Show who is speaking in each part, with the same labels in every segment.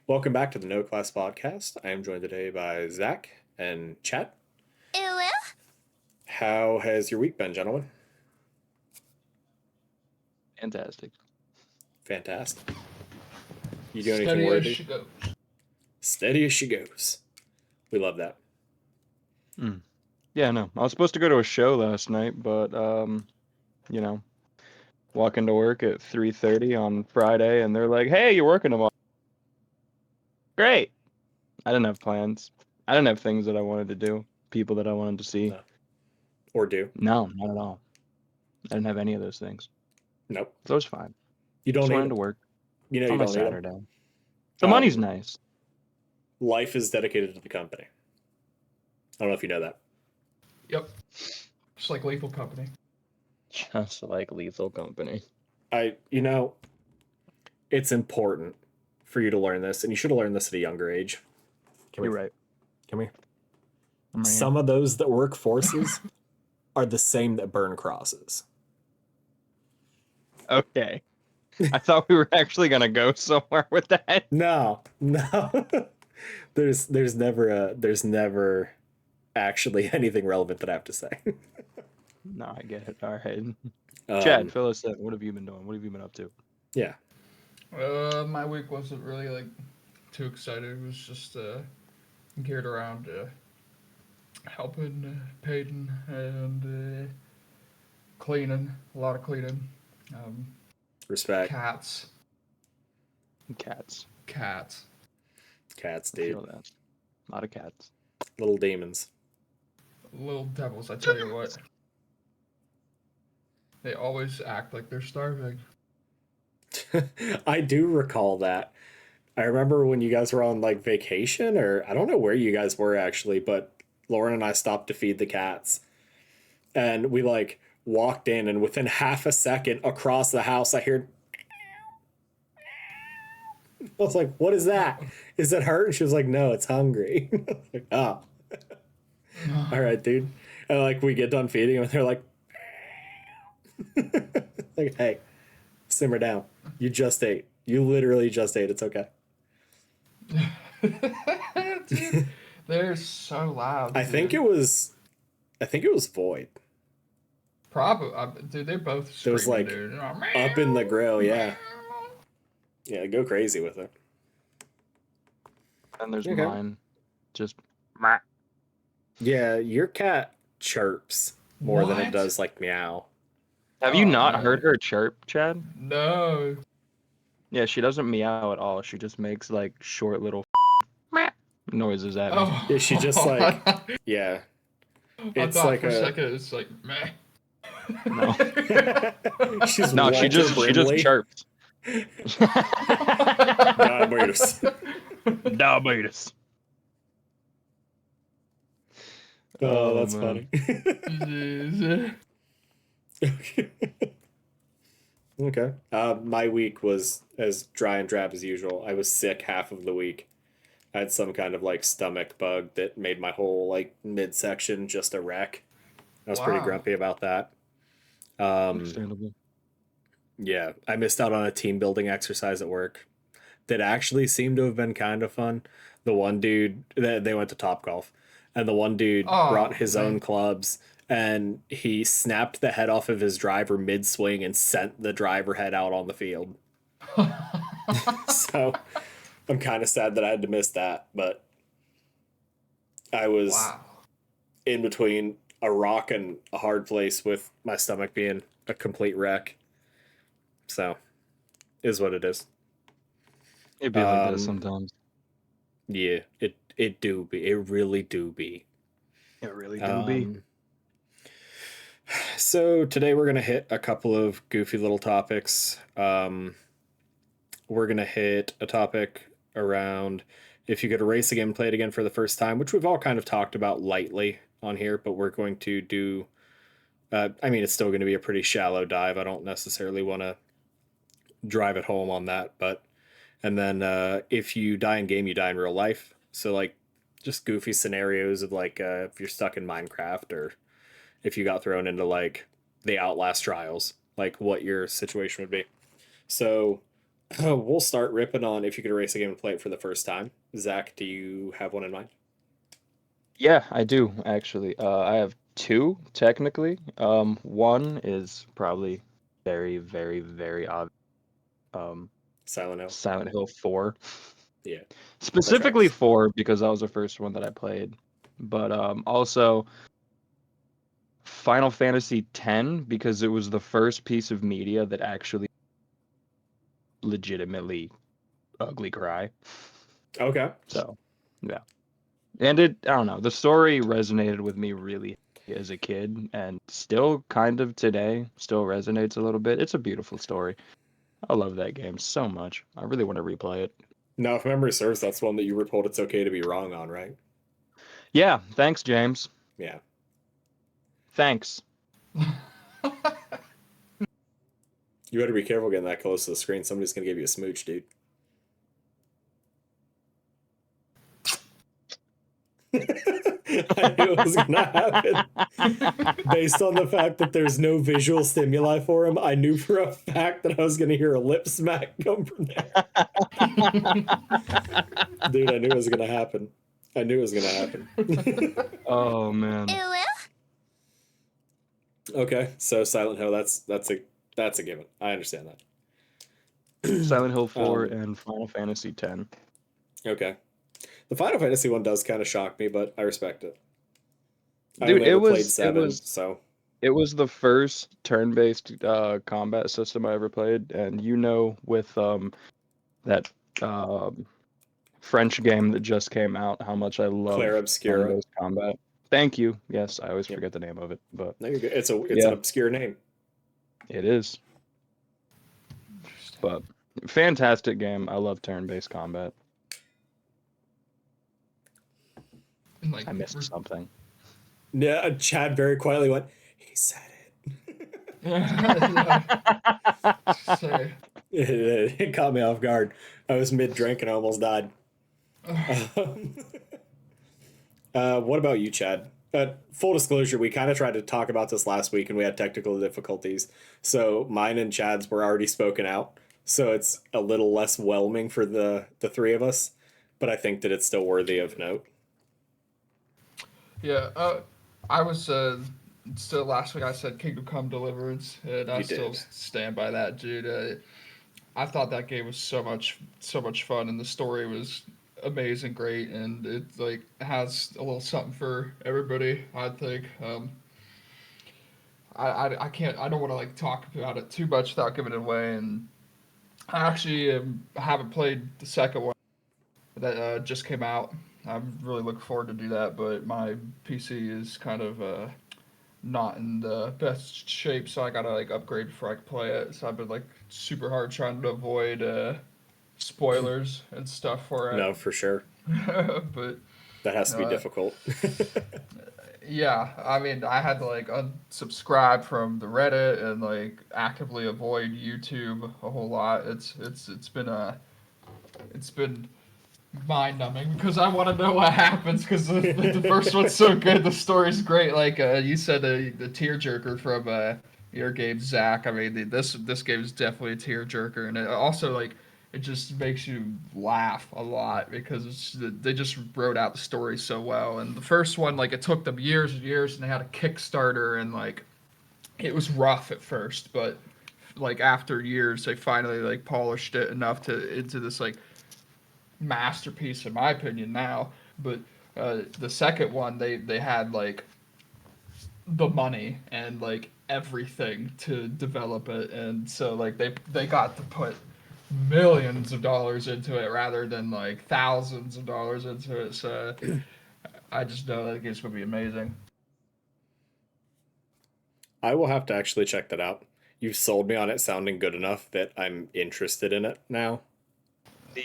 Speaker 1: Welcome back to the No Class Podcast. I am joined today by Zach and Chad.
Speaker 2: Hello?
Speaker 1: How has your week been, gentlemen?
Speaker 3: Fantastic.
Speaker 1: Fantastic. You do anything
Speaker 4: Steady as
Speaker 1: worthy?
Speaker 4: she goes.
Speaker 1: Steady as she goes. We love that.
Speaker 3: Yeah, no. I was supposed to go to a show last night, but you know, walking to work at 3:30 on Friday, and they're like, "Hey, you're working tomorrow." Great. I didn't have plans. I didn't have things that I wanted to do, people that I wanted to see.
Speaker 1: No. Or do.
Speaker 3: No, not at all. I didn't have any of those things.
Speaker 1: Nope.
Speaker 3: So it was fine.
Speaker 1: You don't
Speaker 3: Just
Speaker 1: need
Speaker 3: wanted to
Speaker 1: them.
Speaker 3: work
Speaker 1: You know
Speaker 3: on
Speaker 1: you
Speaker 3: my
Speaker 1: don't need them.
Speaker 3: Saturday. The money's nice.
Speaker 1: Life is dedicated to the company. I don't know if you know that.
Speaker 4: Yep. Just like Lethal Company.
Speaker 3: Just like Lethal Company.
Speaker 1: It's important for you to learn this, and you should have learned this at a younger age.
Speaker 3: You're right.
Speaker 1: Come here.
Speaker 3: I'm right here.
Speaker 1: Some of those that work forces are the same that burn crosses.
Speaker 3: Okay. I thought we were actually gonna go somewhere with that.
Speaker 1: No. there's never actually anything relevant that I have to say.
Speaker 3: No, I get it. All right.
Speaker 1: Um,
Speaker 3: Chad, fill us in. What have you been doing? What have you been up to?
Speaker 1: Yeah.
Speaker 4: My week wasn't really like too excited. It was just geared around helping Peyton and cleaning. A lot of cleaning.
Speaker 1: Respect.
Speaker 4: Cats.
Speaker 3: Cats.
Speaker 4: Cats.
Speaker 1: Cats,
Speaker 3: I
Speaker 1: dude.
Speaker 3: feel that. A lot of cats.
Speaker 1: Little demons.
Speaker 4: Little devils, I tell you what. They always act like they're starving.
Speaker 1: I do recall that. I remember when you guys were on like vacation, or I don't know where you guys were actually, but Lauren and I stopped to feed the cats. And we like walked in, and within half a second across the house, I heard. I was like, what is that? Is it hurt? And she was like, no, it's hungry. I was like, oh. All right, dude. And like we get done feeding them, and they're like, like, hey, simmer down. You just ate. You literally just ate. It's okay.
Speaker 4: Dude, they're so loud.
Speaker 1: I think it was Void.
Speaker 4: Probably, dude. They're both
Speaker 1: It was
Speaker 4: screaming,
Speaker 1: like
Speaker 4: dude.
Speaker 1: up in the grill, yeah. Yeah, go crazy with it.
Speaker 3: And there's
Speaker 1: Okay.
Speaker 3: mine. Just
Speaker 1: Yeah, your cat chirps more than it
Speaker 4: What?
Speaker 1: does like meow.
Speaker 3: have you
Speaker 4: Oh,
Speaker 3: not
Speaker 4: no.
Speaker 3: heard her chirp, Chad?
Speaker 4: No.
Speaker 3: Yeah, she doesn't meow at all. She just makes like short little noises at me.
Speaker 4: Oh.
Speaker 1: Yeah, she just, like, Yeah.
Speaker 4: I
Speaker 1: It's
Speaker 4: thought
Speaker 1: like
Speaker 4: for a
Speaker 1: a-
Speaker 4: second it's like meh.
Speaker 3: No.
Speaker 1: She's
Speaker 3: No, she
Speaker 1: Walter
Speaker 3: just
Speaker 1: Brimley.
Speaker 3: chirps.
Speaker 1: Diabetes.
Speaker 3: Diabetes.
Speaker 1: Oh, that's
Speaker 3: man.
Speaker 1: funny.
Speaker 4: Jeez.
Speaker 1: Okay. My week was as dry and drab as usual. I was sick half of the week. I had some kind of like stomach bug that made my whole like midsection just a wreck. I was pretty
Speaker 4: Wow.
Speaker 1: grumpy about that.
Speaker 3: Understandable.
Speaker 1: Yeah, I missed out on a team building exercise at work that actually seemed to have been kind of fun. The one dude, they went to Topgolf, and the one dude
Speaker 4: Oh,
Speaker 1: brought his
Speaker 4: man.
Speaker 1: own clubs, and he snapped the head off of his driver mid swing and sent the driver head out on the field. So I'm kind of sad that I had to miss that, but I was
Speaker 4: Wow.
Speaker 1: in between a rock and a hard place with my stomach being a complete wreck. So, is what it is.
Speaker 3: It'd be like
Speaker 1: Um,
Speaker 3: this sometimes.
Speaker 1: Yeah, it do be. It really do be.
Speaker 3: It really do be.
Speaker 1: So today we're gonna hit a couple of goofy little topics. We're gonna hit a topic around if you could erase a game and play it again for the first time, which we've all kind of talked about lightly on here, but we're going to do. I mean, it's still going to be a pretty shallow dive. I don't necessarily want to drive it home on that, but and then if you die in game, you die in real life. So like just goofy scenarios of like if you're stuck in Minecraft or if you got thrown into like the Outlast trials, like what your situation would be. So We'll start ripping on if you could erase a game and play it for the first time. Zach, do you have one in mind?
Speaker 3: Yeah, I do actually. I have two technically. One is probably very, very, very obvious. Um,
Speaker 1: Silent Hill.
Speaker 3: Silent Hill 4.
Speaker 1: Yeah.
Speaker 3: Specifically
Speaker 1: tracks.
Speaker 3: 4 because that was the first one that I played. But also Final Fantasy X because it was the first piece of media that actually legitimately ugly cry.
Speaker 1: Okay.
Speaker 3: So, yeah. And I don't know, the story resonated with me really as a kid and still kind of today still resonates a little bit. It's a beautiful story. I love that game so much. I really want to replay it.
Speaker 1: Now, if memory serves, that's one that you were told it's okay to be wrong on, right?
Speaker 3: Yeah, thanks, James.
Speaker 1: Yeah.
Speaker 3: Thanks.
Speaker 1: You better be careful getting that close to the screen. Somebody's gonna give you a smooch, dude. I knew it was gonna happen. Based on the fact that there's no visual stimuli for him, I knew for a fact that I was gonna hear a lip smack come from there. Dude, I knew it was gonna happen. I knew it was gonna happen.
Speaker 3: Oh man.
Speaker 1: Okay, so Silent Hill, that's a given. I understand that.
Speaker 3: Silent Hill 4
Speaker 1: Um,
Speaker 3: and Final Fantasy X.
Speaker 1: okay. The Final Fantasy one does kind of shock me, but I respect it. I
Speaker 3: Dude,
Speaker 1: only ever played 7, so
Speaker 3: it was the first turn-based combat system I ever played, and with that um French game that just came out, how much I
Speaker 1: Claire
Speaker 3: love
Speaker 1: Obscura.
Speaker 3: turn-based combat. Thank you. Yes, I always
Speaker 1: Yep.
Speaker 3: forget the name of it, but
Speaker 1: No, you're good. It's
Speaker 3: yeah,
Speaker 1: an obscure name.
Speaker 3: it is. But fantastic game. I love turn-based combat.
Speaker 4: And like,
Speaker 3: I missed something.
Speaker 1: Yeah, Chad very quietly went, he said it.
Speaker 4: say,
Speaker 1: It caught me off guard. I was mid drink and I almost died. What about you, Chad? Full disclosure, we kind of tried to talk about this last week and we had technical difficulties. So mine and Chad's were already spoken out. So it's a little less whelming for the three of us. But I think that it's still worthy of note.
Speaker 4: yeah, I was still last week. I said Kingdom Come Deliverance, and I
Speaker 1: You
Speaker 4: still
Speaker 1: did.
Speaker 4: stand by that, dude. I thought that game was so much fun, and the story was amazing, great, and it like has a little something for everybody. I think. I can't. I don't want to like talk about it too much without giving it away, and I actually haven't played the second one that just came out. I'm really looking forward to do that, but my PC is kind of not in the best shape, so I gotta like upgrade before I can play it. So I've been like super hard trying to avoid spoilers and stuff for it.
Speaker 1: No, for sure.
Speaker 4: But
Speaker 1: That has to be
Speaker 4: uh,
Speaker 1: difficult.
Speaker 4: yeah, I mean, I had to like unsubscribe from the Reddit and like actively avoid YouTube a whole lot. It's been mind numbing because I want to know what happens because the first one's so good, the story's great. Like you said, the tearjerker from your game, Zach. I mean, this game is definitely a tearjerker, and it also like it just makes you laugh a lot because they just wrote out the story so well. And the first one, like it took them years and years, and they had a Kickstarter, and like it was rough at first, but like after years, they finally like polished it enough to into this like masterpiece in my opinion now. But the second one, they had like the money and like everything to develop it, and so like they got to put millions of dollars into it rather than like thousands of dollars into it. So I just know that it's gonna be amazing.
Speaker 1: I will have to actually check that out. You've sold me on it sounding good enough that I'm interested in it now.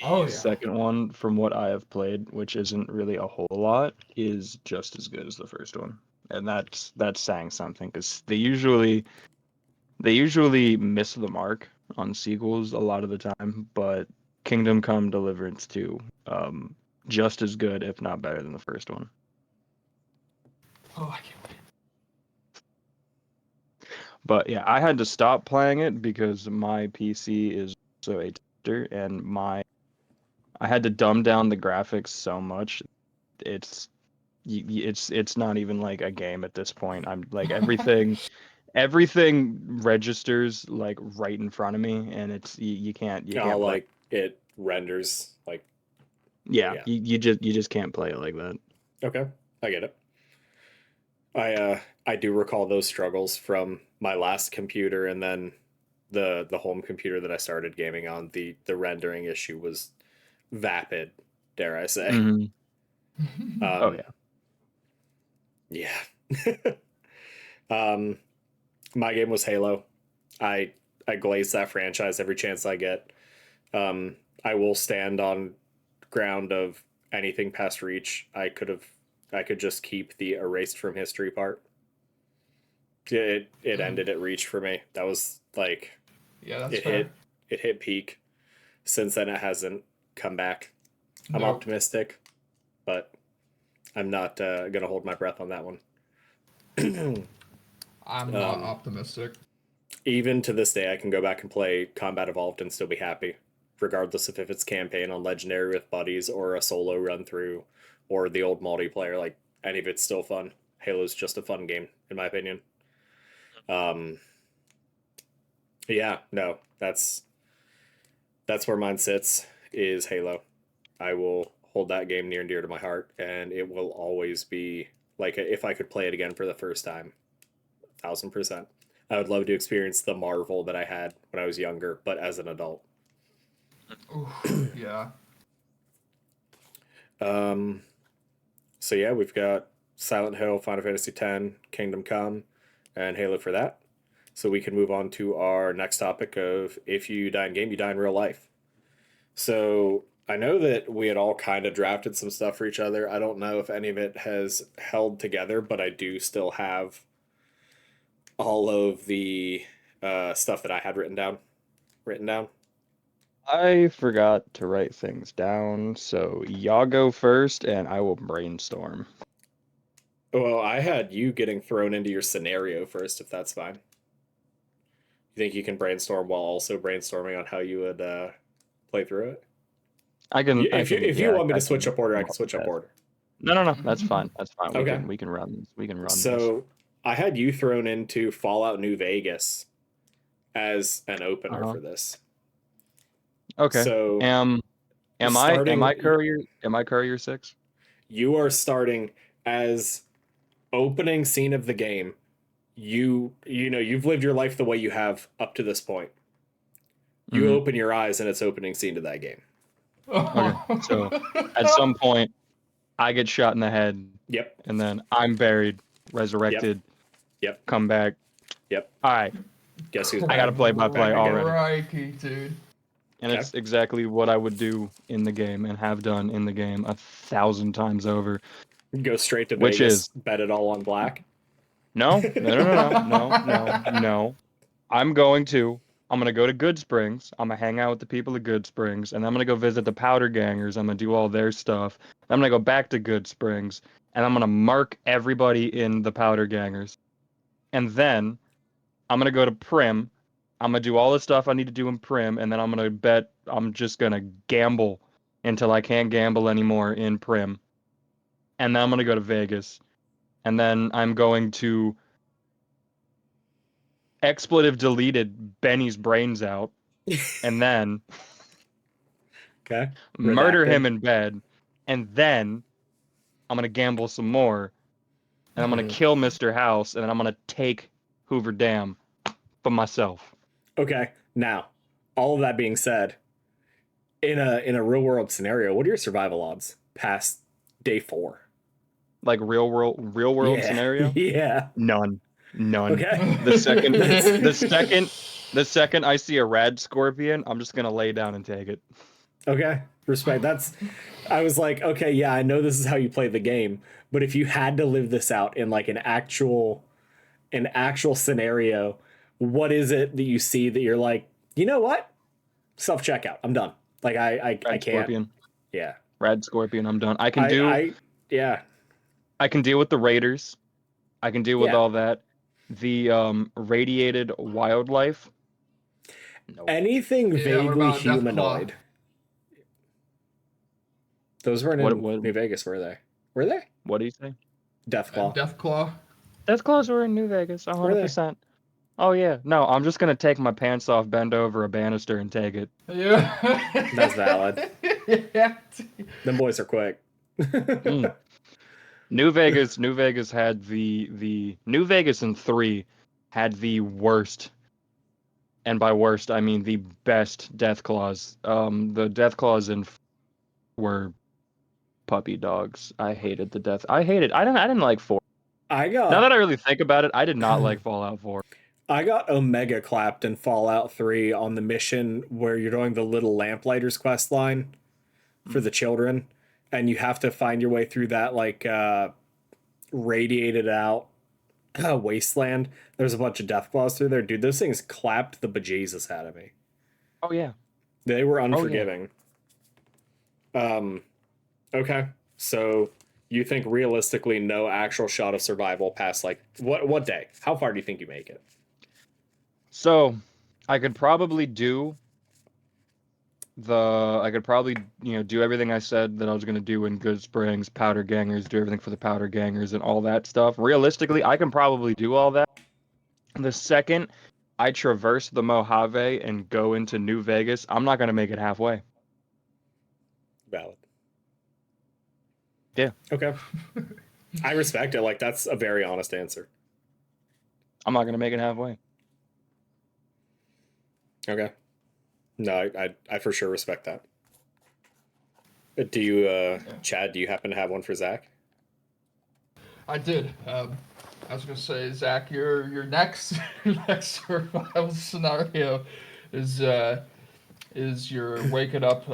Speaker 4: Oh
Speaker 3: The
Speaker 4: yeah.
Speaker 3: second one, from what I have played, which isn't really a whole lot, is just as good as the first one, and that's saying something because they usually miss the mark on sequels a lot of the time, but Kingdom Come Deliverance 2, just as good, if not better than the first one.
Speaker 4: Oh, I can't wait.
Speaker 3: But yeah, I had to stop playing it because my PC is so a and I had to dumb down the graphics so much. It's it's not even like a game at this point. I'm like everything registers like right in front of me, and it's you can't play.
Speaker 1: like it renders like
Speaker 3: Yeah,
Speaker 1: yeah.
Speaker 3: you just can't play it like that.
Speaker 1: Okay, I get it. I do recall those struggles from my last computer, and then the home computer that I started gaming on. The rendering issue was vapid, dare I say.
Speaker 3: Mhm. Oh
Speaker 1: yeah. My game was Halo. I glaze that franchise every chance I get. I will stand on ground of anything past Reach. I could just keep the erased from history part. It ended at Reach for me. That was like
Speaker 4: Yeah, that's
Speaker 1: it
Speaker 4: fair.
Speaker 1: hit peak. Since then, it hasn't come back. I'm
Speaker 4: Nope.
Speaker 1: optimistic, but I'm not gonna hold my breath on that one.
Speaker 4: I'm not optimistic.
Speaker 1: Even to this day, I can go back and play Combat Evolved and still be happy, regardless of if it's campaign on Legendary with buddies or a solo run through or the old multiplayer. Like, any of it's still fun. Halo's just a fun game, in my opinion. Yeah, no, that's where mine sits, is Halo. I will hold that game near and dear to my heart, and it will always be like, if I could play it again for the first time, 1000%. I would love to experience the marvel that I had when I was younger, but as an adult.
Speaker 4: Oof, yeah.
Speaker 1: So yeah, we've got Silent Hill, Final Fantasy X, Kingdom Come, and Halo for that. So we can move on to our next topic of, if you die in game, you die in real life. So I know that we had all kind of drafted some stuff for each other. I don't know if any of it has held together, but I do still have all of the stuff that I had written down.
Speaker 3: I forgot to write things down, so y'all go first, and I will brainstorm.
Speaker 1: Well, I had you getting thrown into your scenario first, if that's fine. You think you can brainstorm while also brainstorming on how you would play through it? If you want me to switch up order, I can switch up order.
Speaker 3: No, that's fine. That's fine.
Speaker 1: Okay.
Speaker 3: We can run this. We can run this.
Speaker 1: So I had you thrown into Fallout New Vegas as an opener for this.
Speaker 3: Okay.
Speaker 1: So
Speaker 3: am I Courier 6?
Speaker 1: You are starting as opening scene of the game. You know, you've lived your life the way you have up to this point. You open your eyes and it's opening scene to that game.
Speaker 3: Okay. So at some point I get shot in the head.
Speaker 1: Yep.
Speaker 3: And then I'm buried, resurrected.
Speaker 1: Yep.
Speaker 3: Come back.
Speaker 1: Yep.
Speaker 3: All right.
Speaker 1: Guess who's
Speaker 3: I got to play by play already.
Speaker 4: Crikey, dude.
Speaker 3: And it's exactly what I would do in the game and have done in the game 1,000 times over.
Speaker 1: Go straight to
Speaker 3: Which
Speaker 1: Vegas,
Speaker 3: is
Speaker 1: bet it all on black.
Speaker 3: No. I'm going to go to Good Springs. I'm going to hang out with the people at Good Springs, and I'm going to go visit the Powder Gangers. I'm going to do all their stuff. I'm going to go back to Good Springs, and I'm going to mark everybody in the Powder Gangers. And then I'm going to go to Prim. I'm going to do all the stuff I need to do in Prim, and then I'm just going to gamble until I can't gamble anymore in Prim. And then I'm going to go to Vegas. And then I'm going to expletive deleted Benny's brains out, and then murder him in bed, and then I'm gonna gamble some more, and I'm gonna kill Mr. House, and then I'm gonna take Hoover Dam for myself.
Speaker 1: Okay, now, all of that being said, in a real world scenario, what are your survival odds past day 4?
Speaker 3: Like real world scenario?
Speaker 1: Yeah.
Speaker 3: None.
Speaker 1: Okay.
Speaker 3: The second I see a rad scorpion, I'm just gonna lay down and take it.
Speaker 1: Okay. Respect. I was like, okay, yeah, I know this is how you play the game, but if you had to live this out in like an actual scenario, what is it that you see that you're like, you know what? Self-checkout. I'm done. Like I can't.
Speaker 3: Scorpion.
Speaker 1: Yeah.
Speaker 3: Rad scorpion, I'm done. I can deal with the raiders. I can deal with all that. The radiated wildlife. Nope.
Speaker 1: Anything
Speaker 4: Yeah, what
Speaker 1: vaguely
Speaker 4: about Deathclaw?
Speaker 1: humanoid. Those weren't in
Speaker 3: What-
Speaker 1: New Vegas, were they? Were they?
Speaker 3: What do you say?
Speaker 1: Deathclaw.
Speaker 4: Deathclaw.
Speaker 3: Deathclaws were in New Vegas,
Speaker 1: Were
Speaker 3: 100%. Oh yeah. No, I'm just gonna take my pants off, bend over a banister, and take it.
Speaker 4: Yeah.
Speaker 1: That's valid.
Speaker 4: Yeah.
Speaker 1: Them boys are quick.
Speaker 3: Mm. New Vegas had the New Vegas in 3 had the worst, and by worst I mean the best Deathclaws. The Deathclaws in 4 were puppy dogs. I hated the death. I didn't like 4.
Speaker 1: I
Speaker 3: Now
Speaker 1: got
Speaker 3: that I really think about it, I did not like Fallout 4.
Speaker 1: Omega clapped in Fallout 3 on the mission where you're doing the little lamplighters quest line for the children, and you have to find your way through that like radiated out wasteland. There's a bunch of Deathclaws through there. Dude, those things clapped the bejesus out of me.
Speaker 3: Oh yeah.
Speaker 1: They were
Speaker 3: yeah.
Speaker 1: unforgiving. Okay. So you think realistically no actual shot of survival past like what day? How far do you think you make it?
Speaker 3: So, I could probably do do everything I said that I was gonna do in Good Springs, Powder Gangers, do everything for the Powder Gangers and all that stuff. Realistically, I can probably do all that. The second I traverse the Mojave and go into New Vegas, I'm not gonna make it halfway.
Speaker 1: Valid.
Speaker 3: Yeah.
Speaker 1: Okay. I respect it. Like that's a very honest answer.
Speaker 3: I'm not gonna make it halfway.
Speaker 1: Okay. No, I for sure respect that. Do you, Chad? Do you happen to have one for Zach?
Speaker 4: I did. I was gonna say, Zach, your next your next survival scenario is you're waking up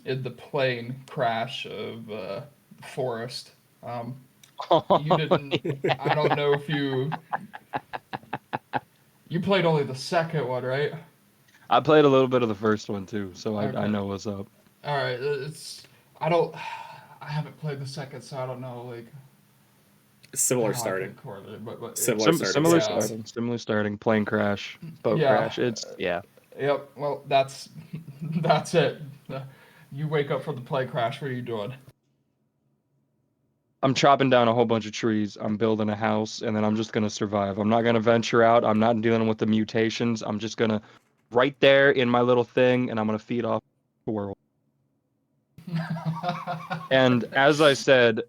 Speaker 4: in the plane crash of Forest. You didn't. I don't know if you played only the second one, right?
Speaker 3: I played a little bit of the first one too, so I
Speaker 4: Okay.
Speaker 3: know what's up.
Speaker 4: All right. I haven't played the second, so I don't know like
Speaker 1: Similar
Speaker 4: how I
Speaker 1: starting.
Speaker 4: can correlate it, but
Speaker 1: Similar starting.
Speaker 3: Similar
Speaker 1: settings.
Speaker 3: starting, similar starting, plane crash, boat
Speaker 4: Yeah.
Speaker 3: crash. It's yeah.
Speaker 4: Yep. Well, that's it. You wake up from the plane crash. What are you doing?
Speaker 3: I'm chopping down a whole bunch of trees. I'm building a house, and then I'm just gonna survive. I'm not gonna venture out. I'm not dealing with the mutations. I'm just gonna right there in my little thing, and I'm gonna feed off the world. And as I said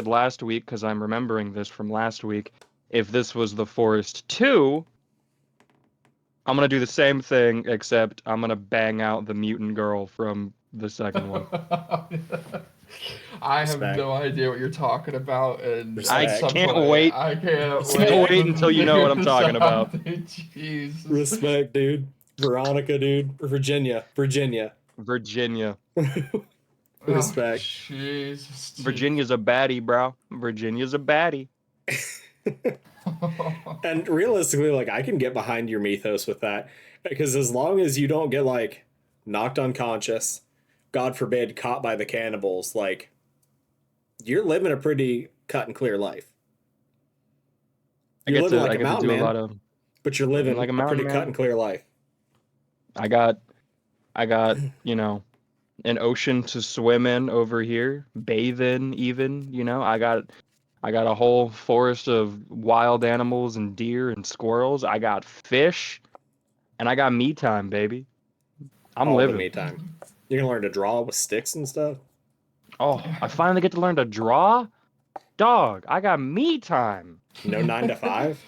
Speaker 3: last week, because I'm remembering this from last week, if this was the Forest 2, I'm gonna do the same thing, except I'm gonna bang out the mutant girl from the second one.
Speaker 4: I have
Speaker 1: Respect.
Speaker 4: no idea what you're talking about, and
Speaker 1: Respect.
Speaker 4: at some
Speaker 3: Can't
Speaker 4: point,
Speaker 3: wait.
Speaker 4: I can't
Speaker 1: Respect.
Speaker 4: wait.
Speaker 3: Wait until you know what I'm talking about.
Speaker 4: Jesus.
Speaker 1: Respect, dude. Veronica, dude. Virginia.
Speaker 3: Virginia.
Speaker 1: Respect.
Speaker 4: Oh, Jesus.
Speaker 3: Virginia's a baddie, bro. Virginia's a baddie.
Speaker 1: And realistically, like I can get behind your mythos with that because as long as you don't get like knocked unconscious, God forbid, caught by the cannibals, like you're living a pretty cut and clear life. You're living like a mountain
Speaker 3: do a
Speaker 1: man,
Speaker 3: lot of.
Speaker 1: but you're living
Speaker 3: like a
Speaker 1: a
Speaker 3: mountain
Speaker 1: pretty
Speaker 3: man.
Speaker 1: cut and clear life.
Speaker 3: I got, an ocean to swim in over here, bathe in even. I got a whole forest of wild animals and deer and squirrels. I got fish, and I got me time, baby. I'm
Speaker 1: All
Speaker 3: living.
Speaker 1: the me time. You can learn to draw with sticks and stuff.
Speaker 3: Oh, I finally get to learn to draw. Dog, I got me time.
Speaker 1: No 9 to 5.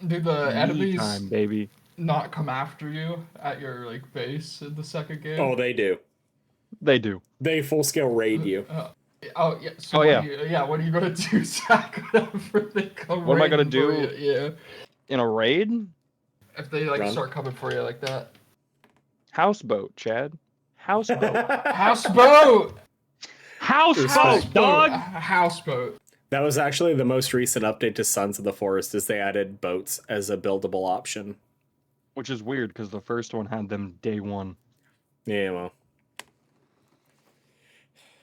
Speaker 4: Do the
Speaker 3: Me
Speaker 4: enemies
Speaker 3: time, baby.
Speaker 4: not come after you at your like base in the second game?
Speaker 1: Oh, they do.
Speaker 3: They do.
Speaker 1: They full scale raid you.
Speaker 4: Oh yeah. So
Speaker 3: Oh, yeah.
Speaker 4: What are you gonna do, Zach? Whenever they come
Speaker 3: What am I gonna
Speaker 4: raiding for
Speaker 3: do?
Speaker 4: you? Yeah.
Speaker 3: In a raid?
Speaker 4: If they like
Speaker 1: Run.
Speaker 4: start coming for you like that.
Speaker 3: Houseboat, Chad. Houseboat.
Speaker 4: Houseboat.
Speaker 3: Houseboat, dog.
Speaker 4: Houseboat.
Speaker 1: That was actually the most recent update to Sons of the Forest is they added boats as a buildable option.
Speaker 3: Which is weird because the first one had them day one.
Speaker 1: Yeah, well.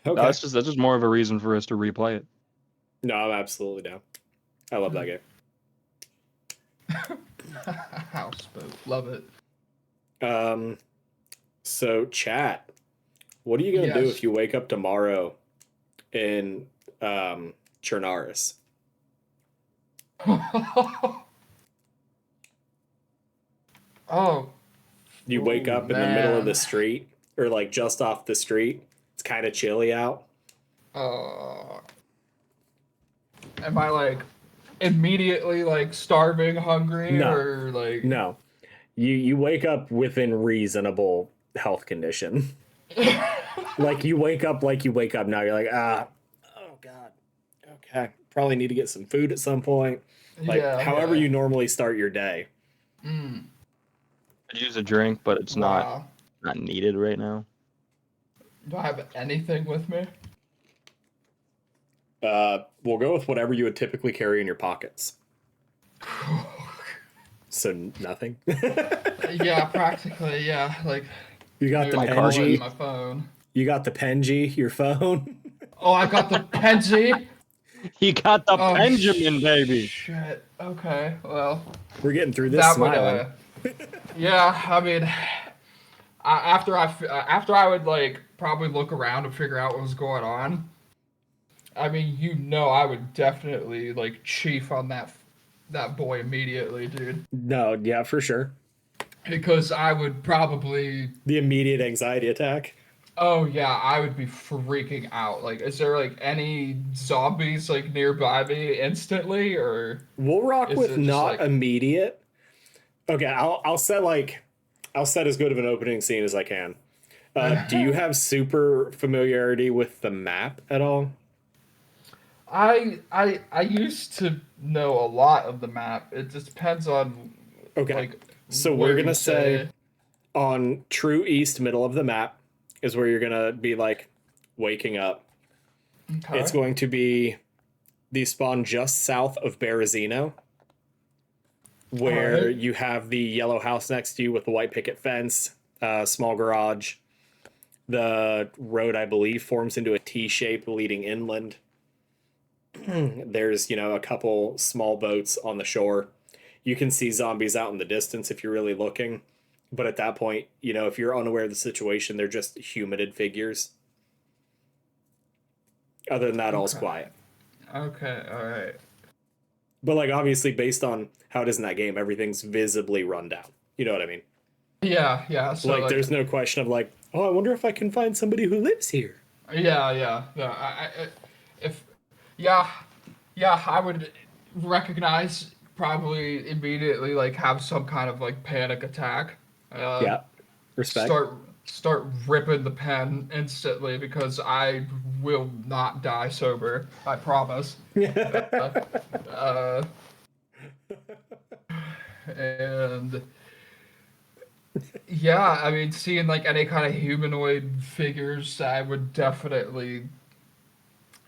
Speaker 1: Okay.
Speaker 3: That's just more of a reason for us to replay it.
Speaker 1: No, I'm absolutely down. I love that game.
Speaker 4: Houseboat. Love it.
Speaker 1: So chat, what are you gonna do
Speaker 4: Yes.
Speaker 1: if you wake up tomorrow in Chernaris?
Speaker 4: Oh,
Speaker 1: You wake
Speaker 4: ooh,
Speaker 1: up in the middle of the
Speaker 4: man.
Speaker 1: street, or like just off the street. It's kind of chilly out.
Speaker 4: Uh, am I like immediately like starving, hungry,
Speaker 1: No,
Speaker 4: or like?
Speaker 1: no. You wake up within reasonable health condition. Like you wake up like you wake up now. You're like, oh god. Okay. Probably need to get some food at some point. Like
Speaker 4: Yeah,
Speaker 1: however
Speaker 4: yeah.
Speaker 1: you normally start your day.
Speaker 4: Mm,
Speaker 3: Could use a drink, but it's not
Speaker 4: wow.
Speaker 3: not needed right now.
Speaker 4: Do I have anything with me?
Speaker 1: We'll go with whatever you would typically carry in your pockets. So nothing.
Speaker 4: Yeah, practically. Yeah, like
Speaker 1: You got the
Speaker 4: maybe
Speaker 3: My
Speaker 4: wallet and
Speaker 1: Penji.
Speaker 4: my phone.
Speaker 1: You got the Penji, your phone.
Speaker 4: Oh, I got the Penji.
Speaker 3: He got the
Speaker 4: Oh,
Speaker 3: Benjamin, baby.
Speaker 4: shit. Okay, well,
Speaker 1: We're getting through this
Speaker 4: that would.
Speaker 1: smiling.
Speaker 4: Yeah, I mean, after I would like probably look around and figure out what was going on. I mean, I would definitely like chief on that boy immediately, dude,
Speaker 1: No, yeah, for sure.
Speaker 4: because I would probably.
Speaker 1: The immediate anxiety attack.
Speaker 4: Oh yeah, I would be freaking out. Like, is there like any zombies like nearby me instantly, or
Speaker 1: We'll rock
Speaker 4: is
Speaker 1: with
Speaker 4: it just
Speaker 1: not
Speaker 4: like
Speaker 1: immediate. Okay, I'll set as good of an opening scene as I can. Do you have super familiarity with the map at all?
Speaker 4: I used to know a lot of the map. It just depends on
Speaker 1: Okay,
Speaker 4: like
Speaker 1: so
Speaker 4: where
Speaker 1: we're
Speaker 4: you
Speaker 1: gonna say
Speaker 4: say.
Speaker 1: on true east middle of the map is where you're gonna be like waking up. It's
Speaker 4: Okay.
Speaker 1: going to be the spawn just south of Berezino, where
Speaker 4: Alright.
Speaker 1: you have the yellow house next to you with the white picket fence, small garage. The road, I believe, forms into a T shape leading inland. There's, a couple small boats on the shore. You can see zombies out in the distance if you're really looking. But at that point, if you're unaware of the situation, they're just humided figures. Other than that, all's
Speaker 4: Okay.
Speaker 1: quiet.
Speaker 4: Okay. All right.
Speaker 1: But, like, obviously, based on how it is in that game, everything's visibly run down. You know what I mean?
Speaker 4: Yeah. Yeah. So
Speaker 1: Like,
Speaker 4: like.
Speaker 1: there's no question of, like, oh, I wonder if I can find somebody who lives here.
Speaker 4: Yeah. Yeah. Yeah. If. Yeah. Yeah. I would recognize probably immediately like have some kind of like panic attack. Uh,
Speaker 1: Yeah. Respect.
Speaker 4: start ripping the pen instantly because I will not die sober. I promise. Uh, and yeah, I mean, seeing like any kind of humanoid figures, I would definitely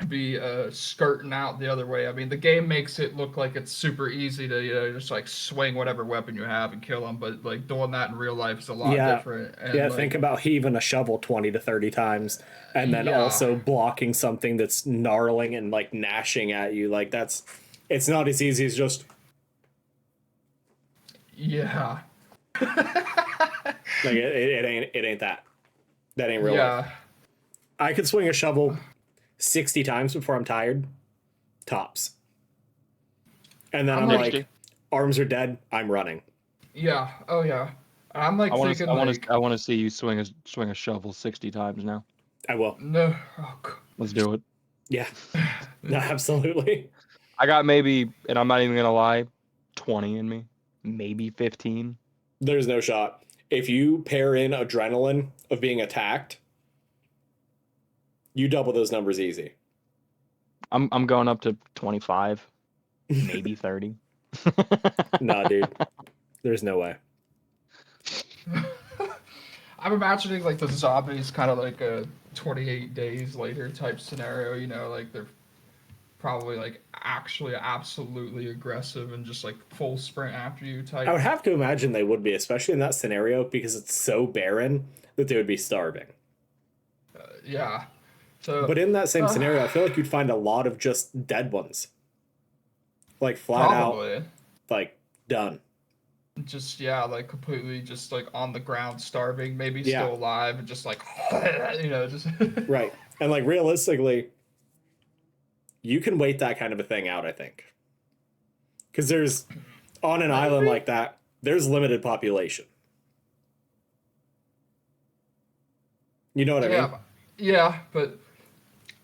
Speaker 4: be skirting out the other way. I mean, the game makes it look like it's super easy to just like swing whatever weapon you have and kill them, but like doing that in real life is a lot
Speaker 1: Yeah.
Speaker 4: different.
Speaker 1: Yeah,
Speaker 4: And
Speaker 1: think
Speaker 4: like,
Speaker 1: about heaving a shovel 20 to 30 times and then
Speaker 4: yeah,
Speaker 1: also blocking something that's gnarling and like gnashing at you. Like it's not as easy as just
Speaker 4: yeah,
Speaker 1: like it ain't that. That ain't real life.
Speaker 4: yeah,
Speaker 1: I could swing a shovel 60 times before I'm tired. Tops. And then
Speaker 4: I'm
Speaker 1: I'm
Speaker 4: like-
Speaker 1: like, arms are dead, I'm running.
Speaker 4: yeah, oh yeah. I'm like
Speaker 3: I want
Speaker 4: thinking
Speaker 3: to. I want
Speaker 4: like,
Speaker 3: to. I want to see you swing a shovel 60 times now.
Speaker 1: I will.
Speaker 4: no, oh,
Speaker 3: Let's do it.
Speaker 1: Yeah. No, absolutely.
Speaker 3: I got maybe, and I'm not even gonna lie, 20 in me, maybe 15.
Speaker 1: There's no shot. If you pair in adrenaline of being attacked, you double those numbers easy.
Speaker 3: I'm going up to 25, maybe 30.
Speaker 1: Nah, dude. There's no way.
Speaker 4: I'm imagining like the zombies kind of like a 28 days later type scenario, like they're probably like actually absolutely aggressive and just like full sprint after you type.
Speaker 1: I would have to imagine they would be, especially in that scenario, because it's so barren that they would be starving.
Speaker 4: Yeah. So
Speaker 1: But in that same scenario, I feel like you'd find a lot of just dead ones. Like flat out,
Speaker 4: probably.
Speaker 1: like done.
Speaker 4: just yeah, like completely just like on the ground, starving, maybe
Speaker 1: Yeah.
Speaker 4: still alive, and just like just
Speaker 1: Right. And like realistically, you can wait that kind of a thing out, I think. Because there's on an island
Speaker 4: Maybe.
Speaker 1: like that, there's limited population. You know what I mean?
Speaker 4: Yeah, yeah, but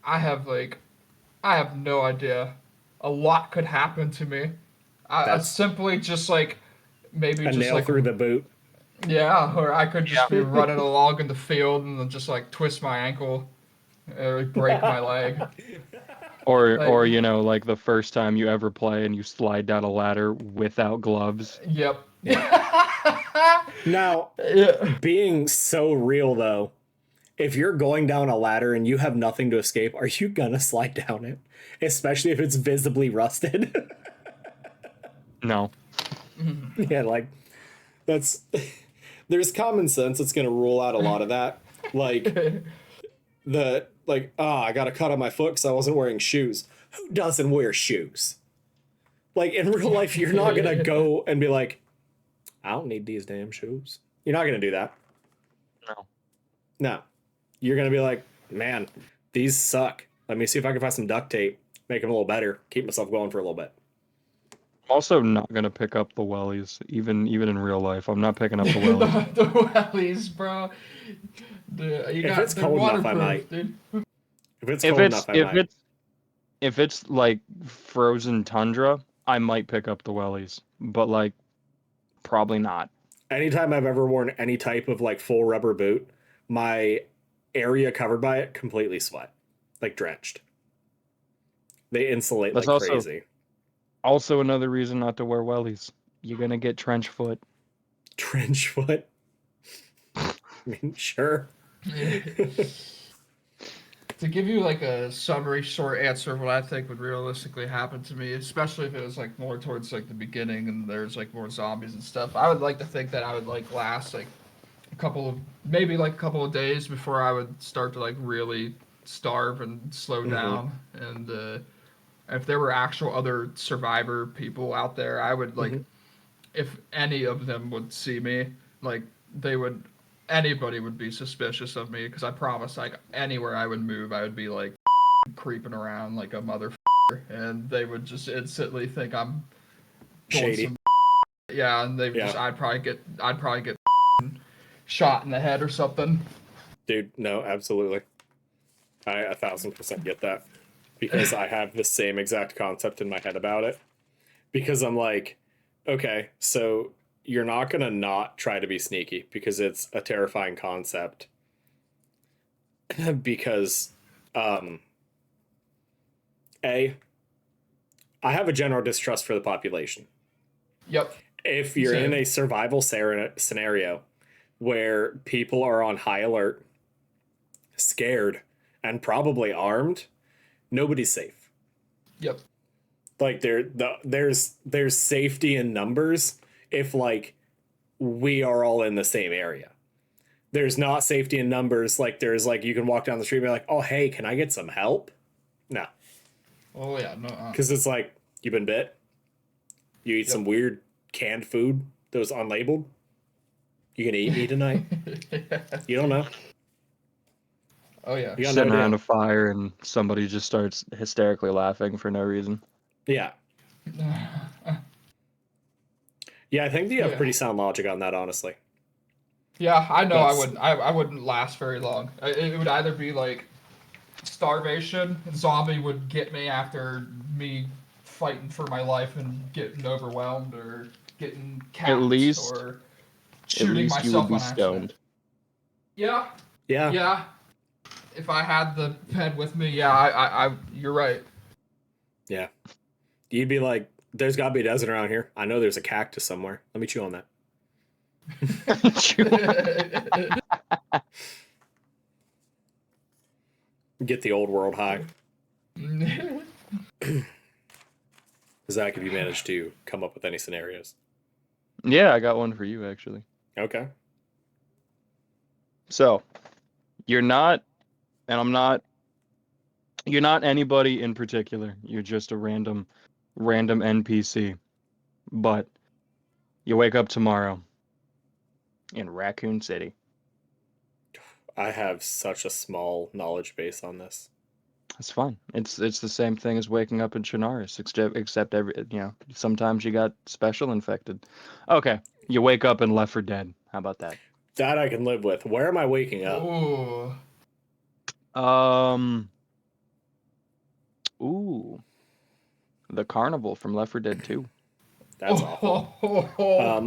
Speaker 4: I have like I have no idea. A lot could happen to me. I
Speaker 1: That's
Speaker 4: simply just like maybe
Speaker 1: a
Speaker 4: just
Speaker 1: nail
Speaker 4: like
Speaker 1: through the boot.
Speaker 4: yeah, or I could just
Speaker 3: Yeah.
Speaker 4: be running along in the field and then just like twist my ankle or break my leg.
Speaker 3: Or
Speaker 4: Like,
Speaker 3: you know, like the first time you ever play and you slide down a ladder without gloves.
Speaker 4: yep.
Speaker 1: Yeah. Now,
Speaker 4: Yeah.
Speaker 1: being so real though, if you're going down a ladder and you have nothing to escape, are you gonna slide down it? Especially if it's visibly rusted.
Speaker 3: No.
Speaker 1: Yeah, like that's there's common sense that's gonna rule out a lot of that. Like I got a cut on my foot because I wasn't wearing shoes. Who doesn't wear shoes? Like in real life, you're not gonna go and be like, I don't need these damn shoes. You're not gonna do that.
Speaker 3: No.
Speaker 1: No. You're gonna be like, man, these suck. Let me see if I can find some duct tape, make them a little better, keep myself going for a little bit.
Speaker 3: I'm also not gonna pick up the wellies, even in real life. I'm not picking up the wellies.
Speaker 4: the wellies, bro.
Speaker 1: If it's
Speaker 4: They're
Speaker 1: cold enough, I
Speaker 4: waterproof,
Speaker 1: might.
Speaker 4: dude.
Speaker 1: If it's
Speaker 3: If
Speaker 1: cold
Speaker 3: it's
Speaker 1: enough, I
Speaker 3: if
Speaker 1: might.
Speaker 3: it's if it's like frozen tundra, I might pick up the wellies, but like probably not.
Speaker 1: Anytime I've ever worn any type of like full rubber boot, my area covered by it completely sweat, like drenched. They insulate
Speaker 3: That's
Speaker 1: like crazy.
Speaker 3: also another reason not to wear wellies. You're gonna get trench foot.
Speaker 1: Trench foot. I mean, sure.
Speaker 4: To give you like a summary short answer of what I think would realistically happen to me, especially if it was like more towards like the beginning and there's like more zombies and stuff, I would like to think that I would like last like maybe like a couple of days before I would start to like really starve and slow
Speaker 1: Mhm.
Speaker 4: down. And if there were actual other survivor people out there, I would like
Speaker 1: Mhm.
Speaker 4: if any of them would see me, like they would anybody would be suspicious of me because I promise like anywhere I would move I would be like creeping around like a motherfucker and they would just instantly think I'm doing
Speaker 1: Shady.
Speaker 4: some yeah and they would just
Speaker 1: Yeah.
Speaker 4: I'd probably get shot in the head or something.
Speaker 1: Dude, no, absolutely. I 1000% get that because I have the same exact concept in my head about it. Because I'm like, okay, so you're not gonna not try to be sneaky because it's a terrifying concept. Because, um, I have a general distrust for the population.
Speaker 4: Yep.
Speaker 1: If you're in
Speaker 4: Same.
Speaker 1: a survival scenario where people are on high alert, scared, and probably armed, nobody's safe.
Speaker 4: Yep.
Speaker 1: Like there's safety in numbers if like we are all in the same area. There's not safety in numbers like there's like you can walk down the street and be like, oh hey, can I get some help? No,
Speaker 4: Oh yeah, no.
Speaker 1: because it's like you've been bit. You eat
Speaker 4: Yep.
Speaker 1: some weird canned food that was unlabeled. You gonna eat me tonight? You don't know.
Speaker 4: Oh yeah.
Speaker 1: You got
Speaker 3: Sitting
Speaker 1: no
Speaker 3: around
Speaker 1: idea.
Speaker 3: a fire and somebody just starts hysterically laughing for no reason.
Speaker 1: Yeah, yeah. I think you have
Speaker 4: Yeah.
Speaker 1: pretty sound logic on that, honestly.
Speaker 4: Yeah, I know
Speaker 1: That's
Speaker 4: I wouldn't last very long. It would either be like starvation, zombie would get me after me fighting for my life and getting overwhelmed or getting
Speaker 3: At
Speaker 4: capped
Speaker 3: least
Speaker 4: or
Speaker 3: at
Speaker 4: shooting
Speaker 3: least you would
Speaker 4: myself
Speaker 3: be
Speaker 4: on accident.
Speaker 3: stoned.
Speaker 4: Yeah,
Speaker 1: yeah,
Speaker 4: yeah. If I had the pen with me, yeah, you're right.
Speaker 1: yeah. You'd be like, "There's got to be a desert around here. I know there's a cactus somewhere. Let me chew on that." Get the old world high. Zach, have you managed to come up with any scenarios?
Speaker 3: Yeah, I got one for you actually.
Speaker 1: Okay.
Speaker 3: So, you're not, and I'm not, you're not anybody in particular. You're just a random NPC. But You wake up tomorrow in Raccoon City.
Speaker 1: I have such a small knowledge base on this.
Speaker 3: It's fun. It's the same thing as waking up in Chernarus, except sometimes you got special infected. Okay, you wake up in Left 4 Dead. How about that?
Speaker 1: That I can live with. Where am I waking up?
Speaker 4: Ooh.
Speaker 3: Ooh, the carnival from Left 4 Dead 2.
Speaker 1: That's awful.
Speaker 4: Yeah,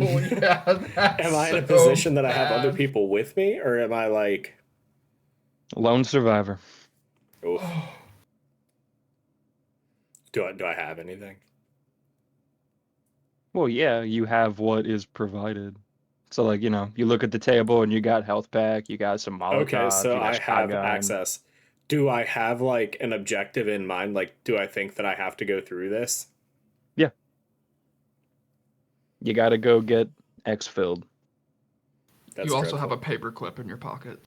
Speaker 4: that's
Speaker 1: Am I in a
Speaker 4: so
Speaker 1: position that I have other
Speaker 4: bad.
Speaker 1: people with me, or am I like,
Speaker 3: Lone survivor.
Speaker 1: oof, do I have anything?
Speaker 3: Well, yeah, you have what is provided. So, like, you look at the table and you got health pack, you got some
Speaker 1: Okay,
Speaker 3: Molotovs,
Speaker 1: so
Speaker 3: you got
Speaker 1: I have
Speaker 3: shotgun.
Speaker 1: access. Do I have like an objective in mind? Like, do I think that I have to go through this?
Speaker 3: Yeah, you got to go get X filled.
Speaker 1: That's
Speaker 4: You also
Speaker 1: dreadful.
Speaker 4: have a paperclip in your pocket.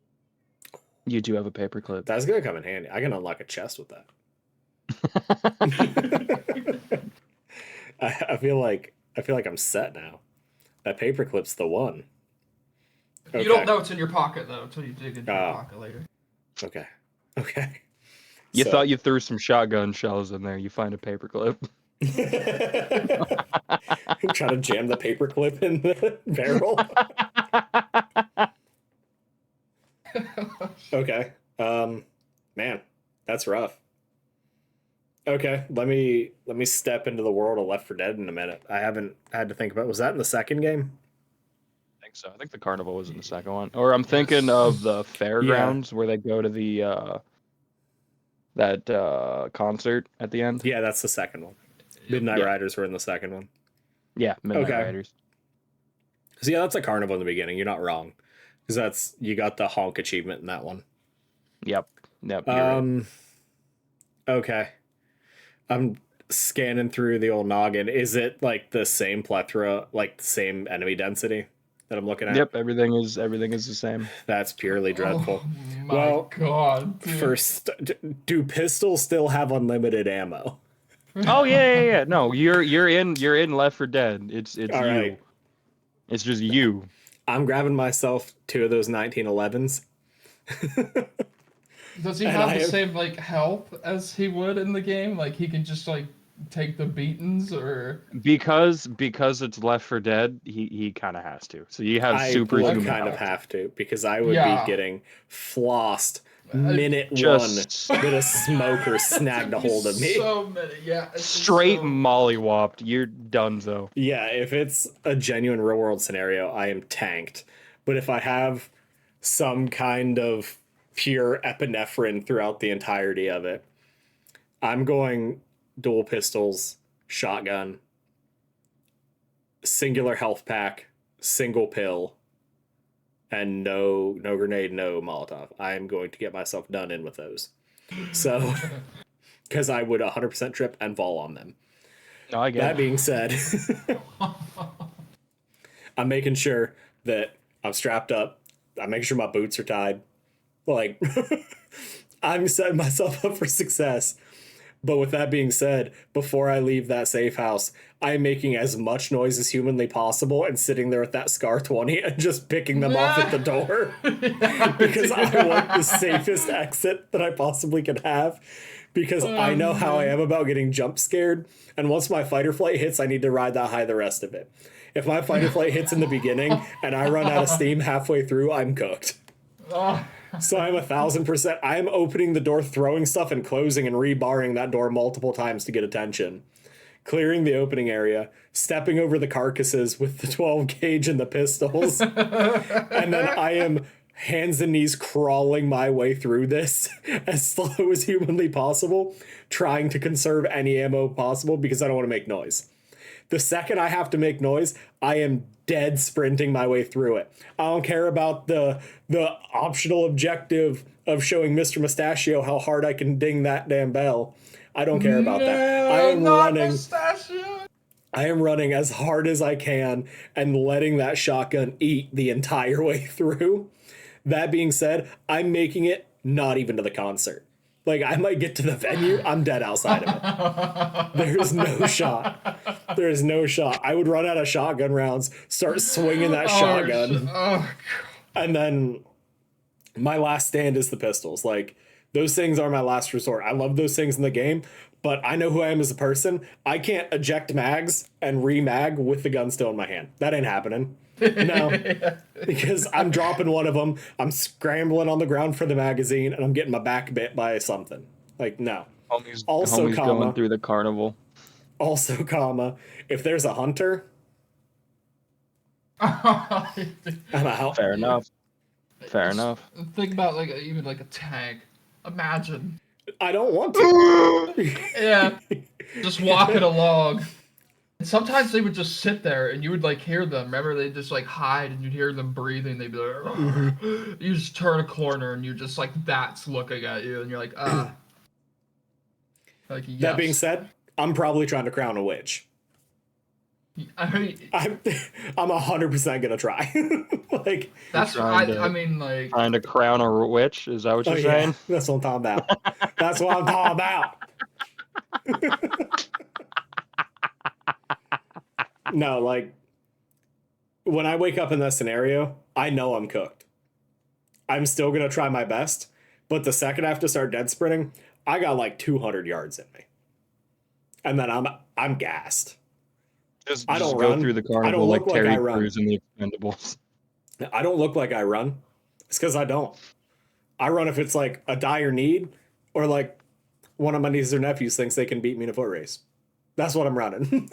Speaker 3: You do have a paperclip.
Speaker 1: That's gonna come in handy. I can unlock a chest with that. I feel like I'm set now. That paperclip's the one.
Speaker 4: You don't know it's in your pocket though until you dig into your pocket later.
Speaker 1: Okay. Okay.
Speaker 3: You
Speaker 1: So-
Speaker 3: thought you threw some shotgun shells in there. You find a paperclip.
Speaker 1: Trying to jam the paperclip in the barrel. Okay. Man, that's rough. Okay, let me step into the world of Left 4 Dead in a minute. I haven't had to think about. Was that in the second game?
Speaker 3: I think so. I think the carnival was in the second one. Or I'm thinking of the fairgrounds where they go to the that concert at the end.
Speaker 1: Yeah, that's the second one. Midnight
Speaker 3: Yeah.
Speaker 1: Riders were in the second one.
Speaker 3: Yeah, Midnight
Speaker 1: Okay.
Speaker 3: Riders.
Speaker 1: So yeah, that's a carnival in the beginning. You're not wrong, because you got the honk achievement in that one.
Speaker 3: Yep. You're right.
Speaker 1: Okay. I'm scanning through the old noggin. Is it like the same plethora, like the same enemy density that I'm looking at?
Speaker 3: Yep, everything is the same.
Speaker 1: That's purely dreadful.
Speaker 4: Oh my
Speaker 1: Well,
Speaker 4: god. Dude.
Speaker 1: First, do pistols still have unlimited ammo?
Speaker 3: Oh yeah. No, you're in Left 4 Dead. It's
Speaker 1: All
Speaker 3: you.
Speaker 1: right.
Speaker 3: It's just you.
Speaker 1: I'm grabbing myself 2 of those 1911s.
Speaker 4: Does he
Speaker 1: And
Speaker 4: have
Speaker 1: I
Speaker 4: the
Speaker 1: have-
Speaker 4: same like health as he would in the game? Like he can just like take the beatings or
Speaker 3: Because it's Left 4 Dead, he kind of has to. So you have
Speaker 1: I
Speaker 3: superhuman
Speaker 1: would kind of
Speaker 3: health.
Speaker 1: have to, because I would
Speaker 4: Yeah.
Speaker 1: be getting flossed minute
Speaker 3: Just-
Speaker 1: one with a smoker snagged a hold of me.
Speaker 4: So many, yeah. it's just
Speaker 3: Straight
Speaker 4: so-
Speaker 3: mollywopped. You're donezo.
Speaker 1: Yeah, if it's a genuine real world scenario, I am tanked. But if I have some kind of pure epinephrine throughout the entirety of it, I'm going dual pistols, shotgun, singular health pack, single pill, and no grenade, no Molotov. I am going to get myself done in with those. So, because I would 100% trip and fall on them.
Speaker 3: No, I get
Speaker 1: That
Speaker 3: it.
Speaker 1: being said, I'm making sure that I'm strapped up. I'm making sure my boots are tied. Like, I'm setting myself up for success. But with that being said, before I leave that safe house, I'm making as much noise as humanly possible and sitting there with that Scar 20 and just picking them off at the door. Because I want the safest exit that I possibly could have. Because I know how I am about getting jump scared. And once my fight or flight hits, I need to ride that high the rest of it. If my fight or flight hits in the beginning and I run out of steam halfway through, I'm cooked. So I'm 1,000%. I'm opening the door, throwing stuff, and closing and rebarring that door multiple times to get attention. Clearing the opening area, stepping over the carcasses with the 12 gauge and the pistols. And then I am hands and knees crawling my way through this as slow as humanly possible, trying to conserve any ammo possible because I don't want to make noise. The second I have to make noise, I am dead sprinting my way through it. I don't care about the optional objective of showing Mr. Mustachio how hard I can ding that damn bell. I don't care about that. I am running.
Speaker 4: Pistachio.
Speaker 1: I am running as hard as I can and letting that shotgun eat the entire way through. That being said, I'm making it not even to the concert. Like, I might get to the venue, I'm dead outside of it. There's no shot. There's no shot. I would run out of shotgun rounds, start swinging that shotgun, and then my last stand is the pistols. Like, those things are my last resort. I love those things in the game, but I know who I am as a person. I can't eject mags and re-mag with the gun still in my hand. That ain't happening. No, because I'm dropping one of them. I'm scrambling on the ground for the magazine, and I'm getting my back bit by something. Like, no.
Speaker 3: Homie's going through the carnival.
Speaker 1: Also, comma, if there's a hunter, I'm out.
Speaker 3: Fair enough. Fair enough.
Speaker 4: Think about like even like a tank. Imagine.
Speaker 1: I don't want to.
Speaker 4: Yeah. Just walking along. And sometimes they would just sit there and you would like hear them. Remember, they just like hide and you'd hear them breathing. They'd be like, you just turn a corner and you're just like, that's looking at you. And you're like, ah. Like, yes.
Speaker 1: That being said, I'm probably trying to crown a witch.
Speaker 4: I mean,
Speaker 1: I'm 100% gonna try. Like,
Speaker 4: that's I mean, like,
Speaker 3: trying to crown a witch. Is that what you're saying?
Speaker 1: That's what I'm talking about. That's what I'm talking about. No, like, when I wake up in that scenario, I know I'm cooked. I'm still gonna try my best, but the second I have to start dead sprinting, I got like 200 yards in me, and then I'm gassed.
Speaker 3: Just
Speaker 1: I don't
Speaker 3: go
Speaker 1: run.
Speaker 3: through the
Speaker 1: I
Speaker 3: carnival
Speaker 1: don't
Speaker 3: like
Speaker 1: look like
Speaker 3: Terry
Speaker 1: I run.
Speaker 3: Crews in the Expendables.
Speaker 1: I don't look like I run. It's because I don't. I run if it's like a dire need, or like one of my nieces or nephews thinks they can beat me in a foot race. That's what I'm running.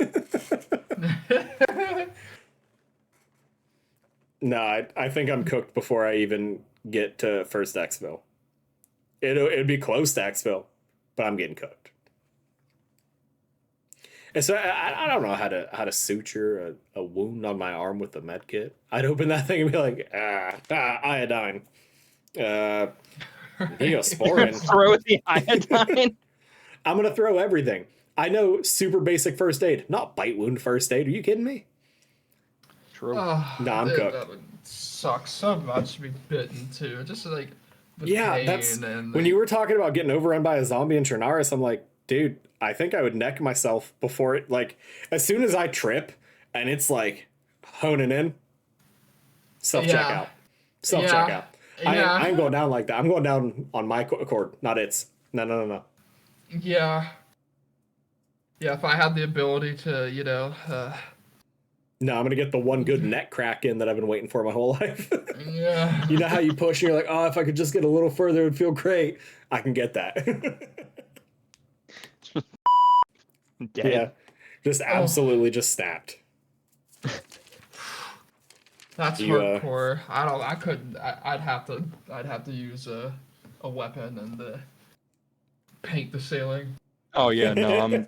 Speaker 1: No, I think I'm cooked before I even get to first Xville. It'd be close to Xville, but I'm getting cooked. And so I don't know how to suture a wound on my arm with a med kit. I'd open that thing and be like, iodine. Neosporin.
Speaker 3: Throw the iodine.
Speaker 1: I'm gonna throw everything. I know super basic first aid, not bite wound first aid. Are you kidding me?
Speaker 3: True.
Speaker 1: I'm cooked.
Speaker 4: That would suck so much to be bitten too. Just like the
Speaker 1: Yeah,
Speaker 4: pain
Speaker 1: that's
Speaker 4: and
Speaker 1: when you were talking about getting overrun by a zombie in Trinaris. I'm like, dude, I think I would neck myself before it. Like, as soon as I trip and it's like honing in, self checkout, self checkout.
Speaker 4: Yeah.
Speaker 1: I ain't going down like that. I'm going down on my accord, not its. No.
Speaker 4: Yeah. Yeah, if I had the ability to,
Speaker 1: No, I'm gonna get the one good neck crack in that I've been waiting for my whole life.
Speaker 4: yeah.
Speaker 1: You know how you push and you're like, oh, if I could just get a little further, it would feel great. I can get that.
Speaker 3: Dead.
Speaker 1: Yeah, just absolutely just snapped.
Speaker 4: That's
Speaker 1: You,
Speaker 4: hardcore. I couldn't. I'd have to use a weapon and paint the ceiling.
Speaker 3: Oh yeah, no,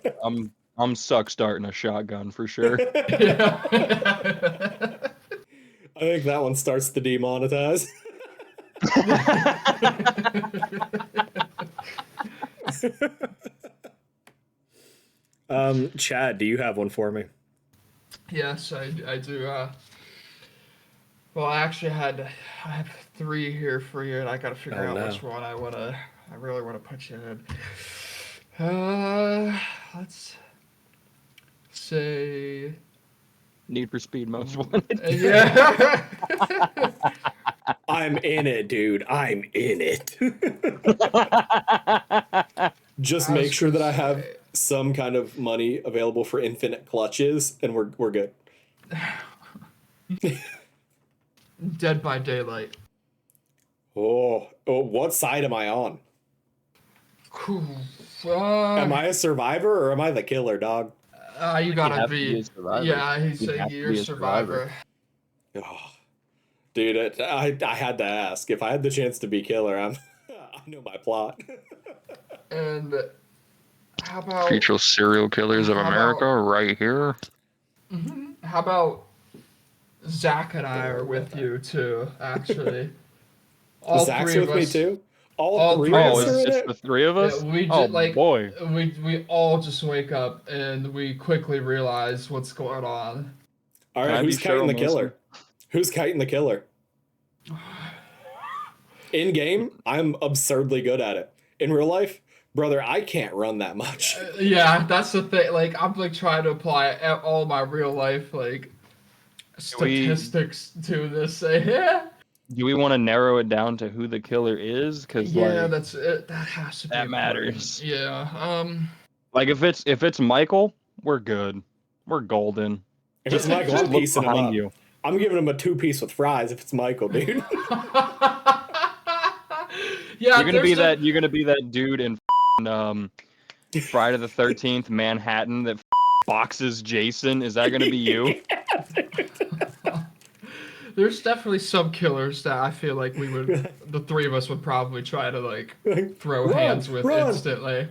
Speaker 3: I'm suck starting a shotgun for sure.
Speaker 4: Yeah.
Speaker 1: I think that one starts to demonetize. Chad, do you have one for me?
Speaker 4: Yes, I do. Well, I actually I have 3 here for you, and I gotta figure out which one I really wanna put you in. Let's say.
Speaker 3: Need for Speed Most Wanted.
Speaker 4: Yeah.
Speaker 1: I'm in it, dude. I'm in it. Just make sure that I have some kind of money available for infinite clutches, and we're good.
Speaker 4: Dead by Daylight.
Speaker 1: Oh, what side am I on? Am I a survivor or am I the killer, dog?
Speaker 4: You gotta
Speaker 3: have to
Speaker 4: be.
Speaker 3: a survivor.
Speaker 4: Yeah, he's
Speaker 3: You'd
Speaker 4: saying
Speaker 3: have to
Speaker 4: you're
Speaker 3: be
Speaker 4: a
Speaker 3: a survivor.
Speaker 1: Oh, dude, I had to ask. If I had the chance to be killer, I know my plot.
Speaker 4: And how about
Speaker 2: Future serial killers of
Speaker 4: How
Speaker 2: America right here.
Speaker 4: how about Zach and I are with you too? Actually, all
Speaker 1: Zach's
Speaker 4: 3 of
Speaker 1: with me
Speaker 4: us.
Speaker 1: too.
Speaker 4: all
Speaker 1: All three
Speaker 4: three
Speaker 1: of
Speaker 4: of
Speaker 3: Oh,
Speaker 1: us
Speaker 4: us.
Speaker 1: are
Speaker 3: it's
Speaker 1: in
Speaker 3: just
Speaker 1: it.
Speaker 3: the 3 of us?
Speaker 4: We
Speaker 3: Oh
Speaker 4: just like
Speaker 3: boy.
Speaker 4: we all just wake up and we quickly realize what's going on.
Speaker 1: All
Speaker 3: Can
Speaker 1: right,
Speaker 3: I
Speaker 1: who's
Speaker 3: be
Speaker 1: kiting the
Speaker 3: Cheryl
Speaker 1: killer? Who's kiting the killer? In game, I'm absurdly good at it. in real life, brother, I can't run that much.
Speaker 4: Yeah, that's the thing. Like, I'm like trying to apply all my real life like statistics to this. Yeah,
Speaker 3: Do we want to narrow it down to who the killer is? Because
Speaker 4: yeah,
Speaker 3: like,
Speaker 4: that's it. That has to be
Speaker 3: that
Speaker 4: important.
Speaker 3: matters.
Speaker 4: Yeah.
Speaker 3: like if it's Michael, we're good. We're golden.
Speaker 1: If it's Michael,
Speaker 3: Just
Speaker 1: I'm
Speaker 3: look
Speaker 1: piecing him
Speaker 3: behind
Speaker 1: up.
Speaker 3: you.
Speaker 1: I'm giving him a 2-piece with fries if it's Michael, dude.
Speaker 4: Yeah,
Speaker 3: You're gonna be
Speaker 4: there's
Speaker 3: that. You're gonna be that dude in Friday the 13th Manhattan that boxes Jason. Is that gonna be you?
Speaker 4: There's definitely some killers that I feel like the three of us would probably try to like throw
Speaker 1: Run,
Speaker 4: hands with
Speaker 1: run.
Speaker 4: instantly.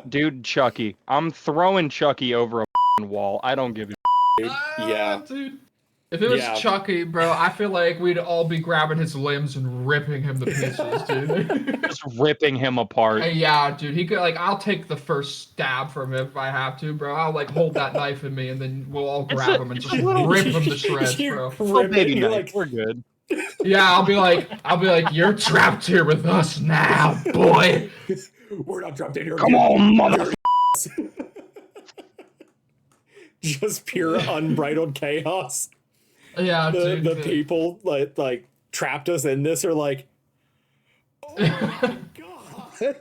Speaker 3: Dude, Chucky. I'm throwing Chucky over a wall. I don't give a.
Speaker 1: Yeah.
Speaker 4: Dude. If it was
Speaker 1: Yeah.
Speaker 4: Chucky, bro, I feel like we'd all be grabbing his limbs and ripping him to pieces, dude.
Speaker 3: Just ripping him apart.
Speaker 4: Yeah, dude, he could like I'll take the first stab from him if I have to, bro. I'll like hold that knife in me and then we'll all grab him and just rip him to shreds, bro.
Speaker 3: Little baby
Speaker 1: You're
Speaker 3: knife.
Speaker 1: like,
Speaker 3: We're good.
Speaker 4: Yeah, I'll be like, you're trapped here with us now, boy.
Speaker 1: we're not dropped in here.
Speaker 3: Come on, mother.
Speaker 1: Just pure unbridled chaos.
Speaker 4: Yeah,
Speaker 1: The,
Speaker 4: dude.
Speaker 1: the people like trapped us in this are like, oh my god.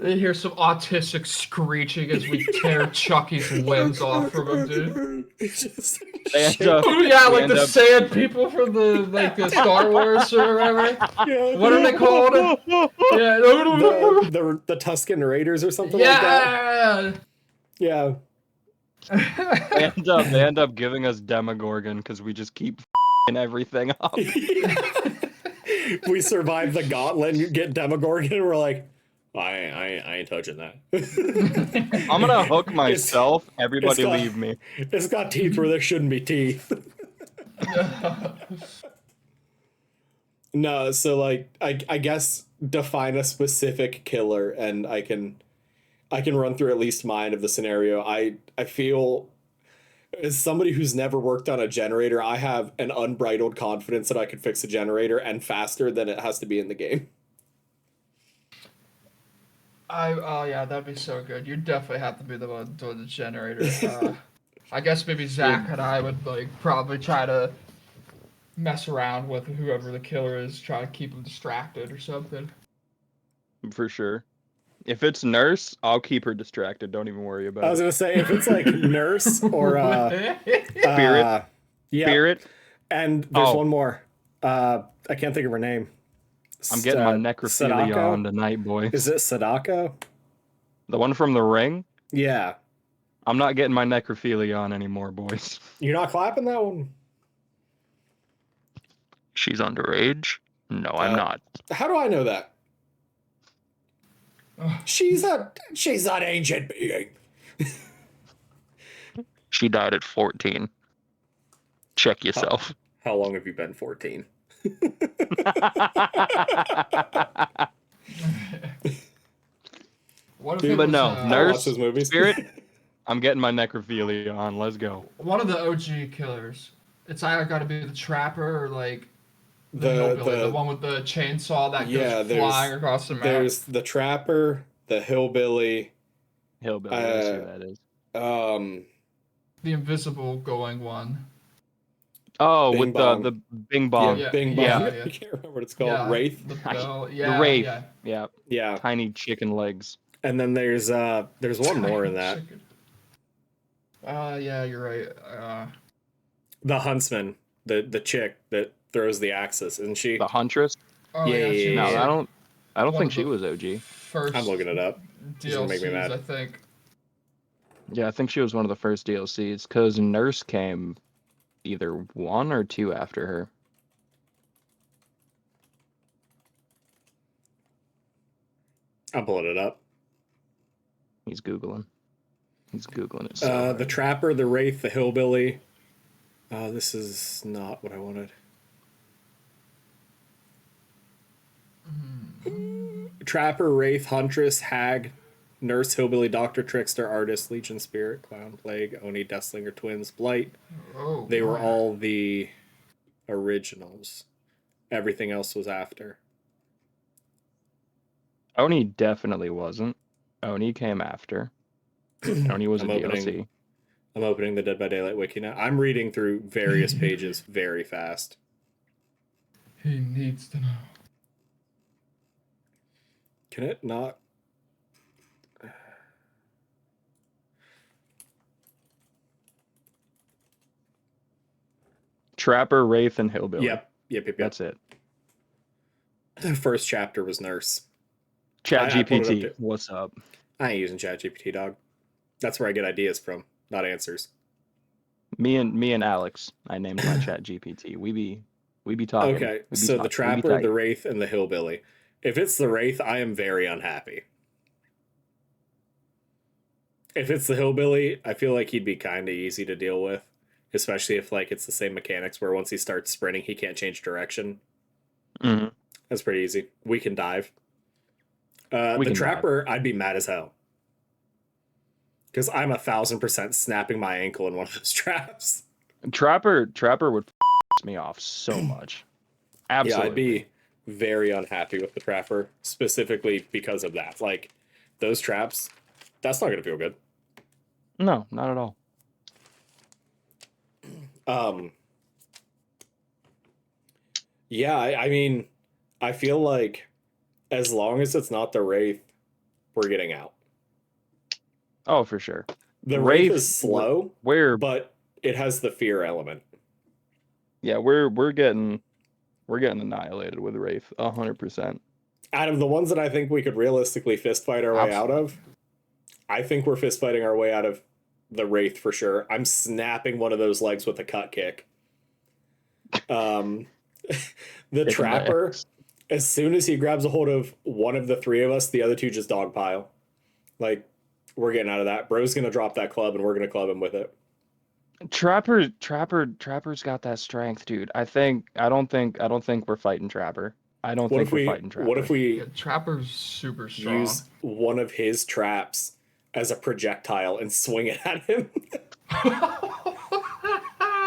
Speaker 4: You hear some autistic screeching as we tear Chucky's limbs off from him, dude.
Speaker 1: Just
Speaker 3: They end
Speaker 1: shit.
Speaker 3: up-
Speaker 4: Oh yeah,
Speaker 3: we
Speaker 4: like
Speaker 3: end
Speaker 4: the
Speaker 3: up-
Speaker 4: sand people from the Star Wars or whatever.
Speaker 1: Yeah.
Speaker 4: What are they called? Yeah.
Speaker 1: The Tuscan Raiders or something like that.
Speaker 4: Yeah.
Speaker 1: Yeah.
Speaker 3: They end up giving us Demogorgon because we just keep everything up.
Speaker 1: We survive the gauntlet and get Demogorgon and we're like, I ain't touching that.
Speaker 3: I'm gonna hook myself. Everybody
Speaker 1: got-
Speaker 3: leave me.
Speaker 1: It's got teeth where there shouldn't be teeth. No, so like I guess define a specific killer and I can run through at least mine of the scenario. I feel as somebody who's never worked on a generator, I have an unbridled confidence that I could fix a generator and faster than it has to be in the game.
Speaker 4: Oh yeah, that'd be so good. You definitely have to be the one doing the generator. I guess maybe Zach and I would like probably try to mess around with whoever the killer is, try to keep him distracted or something.
Speaker 3: For sure. If it's Nurse, I'll keep her distracted. Don't even worry
Speaker 1: I
Speaker 3: about
Speaker 1: was
Speaker 3: it.
Speaker 1: gonna say if it's like Nurse or
Speaker 3: Spirit.
Speaker 1: yeah,
Speaker 3: Spirit,
Speaker 1: and there's
Speaker 3: Oh.
Speaker 1: one more. I can't think of her name.
Speaker 3: I'm getting my necrophilia
Speaker 1: Sadako?
Speaker 3: on tonight, boys.
Speaker 1: Is it Sadako?
Speaker 3: The one from The Ring?
Speaker 1: Yeah.
Speaker 3: I'm not getting my necrophilia on anymore, boys.
Speaker 1: You're not clapping that one?
Speaker 2: She's underage? No, I'm not.
Speaker 1: How do I know that? She's an ancient being.
Speaker 2: She died at 14. Check yourself.
Speaker 1: How long have you been 14?
Speaker 4: What if
Speaker 1: Dude,
Speaker 4: it
Speaker 3: But
Speaker 4: was,
Speaker 3: no,
Speaker 1: I
Speaker 3: Nurse,
Speaker 1: watch those movies.
Speaker 3: Spirit, I'm getting my necrophilia on. Let's go.
Speaker 4: one of the OG killers? It's either got to be the Trapper or like the
Speaker 1: The-
Speaker 4: hillbilly,
Speaker 1: the-
Speaker 4: the one with the chainsaw that
Speaker 1: Yeah,
Speaker 4: goes flying across the map.
Speaker 1: There's the Trapper, the Hillbilly,
Speaker 3: Hillbilly, that's who that is.
Speaker 4: The invisible going one.
Speaker 3: Oh,
Speaker 1: Bing
Speaker 3: with
Speaker 1: Bong.
Speaker 3: the Bing Bong.
Speaker 1: yeah,
Speaker 3: Yeah.
Speaker 1: Bing Bong.
Speaker 4: yeah.
Speaker 1: I can't remember what it's called.
Speaker 4: Yeah,
Speaker 1: Wraith.
Speaker 4: The,
Speaker 3: I-
Speaker 4: bell, yeah,
Speaker 3: Wraith.
Speaker 4: Yeah.
Speaker 1: Yeah,
Speaker 3: Tiny chicken legs.
Speaker 1: and then there's one more in that.
Speaker 4: Yeah, you're right.
Speaker 1: The Huntsman, the chick that throws the axes, isn't she?
Speaker 3: The Huntress?
Speaker 4: Oh,
Speaker 1: Yeah,
Speaker 4: she
Speaker 1: yeah,
Speaker 3: No,
Speaker 4: was
Speaker 1: yeah.
Speaker 3: I don't
Speaker 4: One
Speaker 3: think
Speaker 4: of
Speaker 3: she
Speaker 4: the
Speaker 3: was OG.
Speaker 4: First
Speaker 1: I'm looking it up. She's gonna make me
Speaker 4: DLCs,
Speaker 1: mad.
Speaker 4: I think.
Speaker 3: Yeah, I think she was one of the first DLCs because Nurse came either 1 or 2 after her.
Speaker 1: I'm pulling it up.
Speaker 3: He's Googling. He's Googling it. So
Speaker 1: The Trapper, the Wraith, the Hillbilly. This is not what I wanted. Trapper, Wraith, Huntress, Hag, Nurse, Hillbilly, Doctor, Trickster, Artist, Legion, Spirit, Clown, Plague, Oni, Deathslinger, Twins, Blight.
Speaker 4: Oh,
Speaker 1: They were
Speaker 4: wow.
Speaker 1: all the originals. Everything else was after.
Speaker 3: Oni definitely wasn't. Oni came after. Oni was a
Speaker 1: I'm opening-
Speaker 3: DLC.
Speaker 1: I'm opening the Dead by Daylight wiki now. I'm reading through various pages very fast.
Speaker 4: He needs to know.
Speaker 1: Can it not?
Speaker 3: Trapper, Wraith, and Hillbilly.
Speaker 1: Yep.
Speaker 3: That's it.
Speaker 1: The first chapter was Nurse.
Speaker 3: Chat
Speaker 1: I pulled it up
Speaker 3: GPT,
Speaker 1: too.
Speaker 3: what's up?
Speaker 1: I ain't using ChatGPT, dog. That's where I get ideas from, not answers.
Speaker 3: Me and Alex. I named my Chat GPT. We be talking.
Speaker 1: Okay,
Speaker 3: We be
Speaker 1: so
Speaker 3: talking.
Speaker 1: the
Speaker 3: We be
Speaker 1: Trapper,
Speaker 3: tight.
Speaker 1: the Wraith, and the Hillbilly. If it's the Wraith, I am very unhappy. If it's the Hillbilly, I feel like he'd be kind of easy to deal with, especially if like it's the same mechanics where once he starts sprinting, he can't change direction.
Speaker 3: Mhm.
Speaker 1: That's pretty easy. We can dive.
Speaker 3: We
Speaker 1: The
Speaker 3: can
Speaker 1: Trapper, I'd be mad as hell. Because I'm 1,000% snapping my ankle in one of those traps.
Speaker 3: Trapper would me off so much. Absolutely.
Speaker 1: Yeah, I'd be very unhappy with the Trapper, specifically because of that. Like, those traps, that's not going to feel good.
Speaker 3: No, not at all.
Speaker 1: Yeah, I mean, I feel like as long as it's not the Wraith, we're getting out.
Speaker 3: Oh, for sure.
Speaker 1: The
Speaker 3: Wraith
Speaker 1: Wraith is slow,
Speaker 3: We're
Speaker 1: but it has the fear element.
Speaker 3: yeah, we're getting annihilated with Wraith 100%.
Speaker 1: Out of the ones that I think we could realistically fist fight our way out of, I think we're fist fighting our way out of the Wraith for sure. I'm snapping one of those legs with a cut kick. The
Speaker 3: Kicking
Speaker 1: Trapper,
Speaker 3: legs.
Speaker 1: as soon as he grabs a hold of one of the three of us, the other two just dogpile. Like, we're getting out of that. Bro's gonna drop that club and we're gonna club him with it.
Speaker 3: Trapper's got that strength, dude. I don't think we're fighting Trapper. I don't
Speaker 1: What
Speaker 3: think
Speaker 1: if
Speaker 3: we're
Speaker 1: we
Speaker 3: fighting Trapper.
Speaker 1: what if we
Speaker 4: Yeah, Trapper's super strong.
Speaker 1: use one of his traps as a projectile and swing it at him?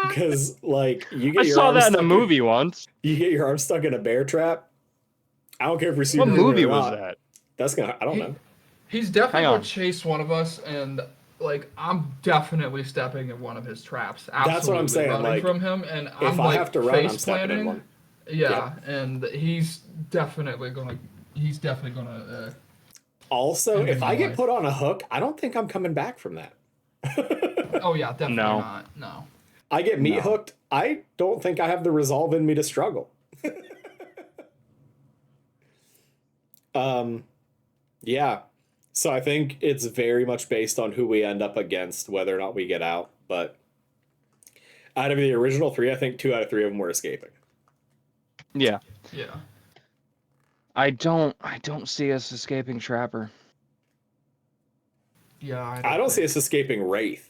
Speaker 1: Because like you get
Speaker 3: I
Speaker 1: your
Speaker 3: saw
Speaker 1: arm
Speaker 3: that in a
Speaker 1: stuck
Speaker 3: movie once.
Speaker 1: You get your arm stuck in a bear trap. I don't care if you're super
Speaker 3: What
Speaker 1: good or
Speaker 3: movie was
Speaker 1: not.
Speaker 3: that?
Speaker 1: That's gonna. I don't
Speaker 4: He-
Speaker 1: know.
Speaker 4: He's definitely
Speaker 3: Hang
Speaker 4: gonna
Speaker 3: on.
Speaker 4: chase one of us, and like I'm definitely stepping in one of his traps. Absolutely
Speaker 1: That's what I'm saying,
Speaker 4: running
Speaker 1: like,
Speaker 4: from him, and
Speaker 1: If
Speaker 4: I'm
Speaker 1: I
Speaker 4: like
Speaker 1: have to run, I'm
Speaker 4: face
Speaker 1: stepping in
Speaker 4: planting.
Speaker 1: one.
Speaker 4: Yeah, and he's definitely gonna.
Speaker 1: Also,
Speaker 4: End
Speaker 1: if
Speaker 4: of
Speaker 1: I
Speaker 4: your
Speaker 1: get
Speaker 4: life.
Speaker 1: put on a hook, I don't think I'm coming back from that.
Speaker 4: Oh yeah, definitely
Speaker 3: No.
Speaker 4: not. No.
Speaker 1: I get meat
Speaker 3: No.
Speaker 1: hooked. I don't think I have the resolve in me to struggle. Yeah. So I think it's very much based on who we end up against, whether or not we get out. But out of the original three, I think 2 out of 3 of them were escaping.
Speaker 3: Yeah.
Speaker 4: Yeah.
Speaker 3: I don't see us escaping Trapper.
Speaker 4: Yeah.
Speaker 1: I don't see us escaping Wraith.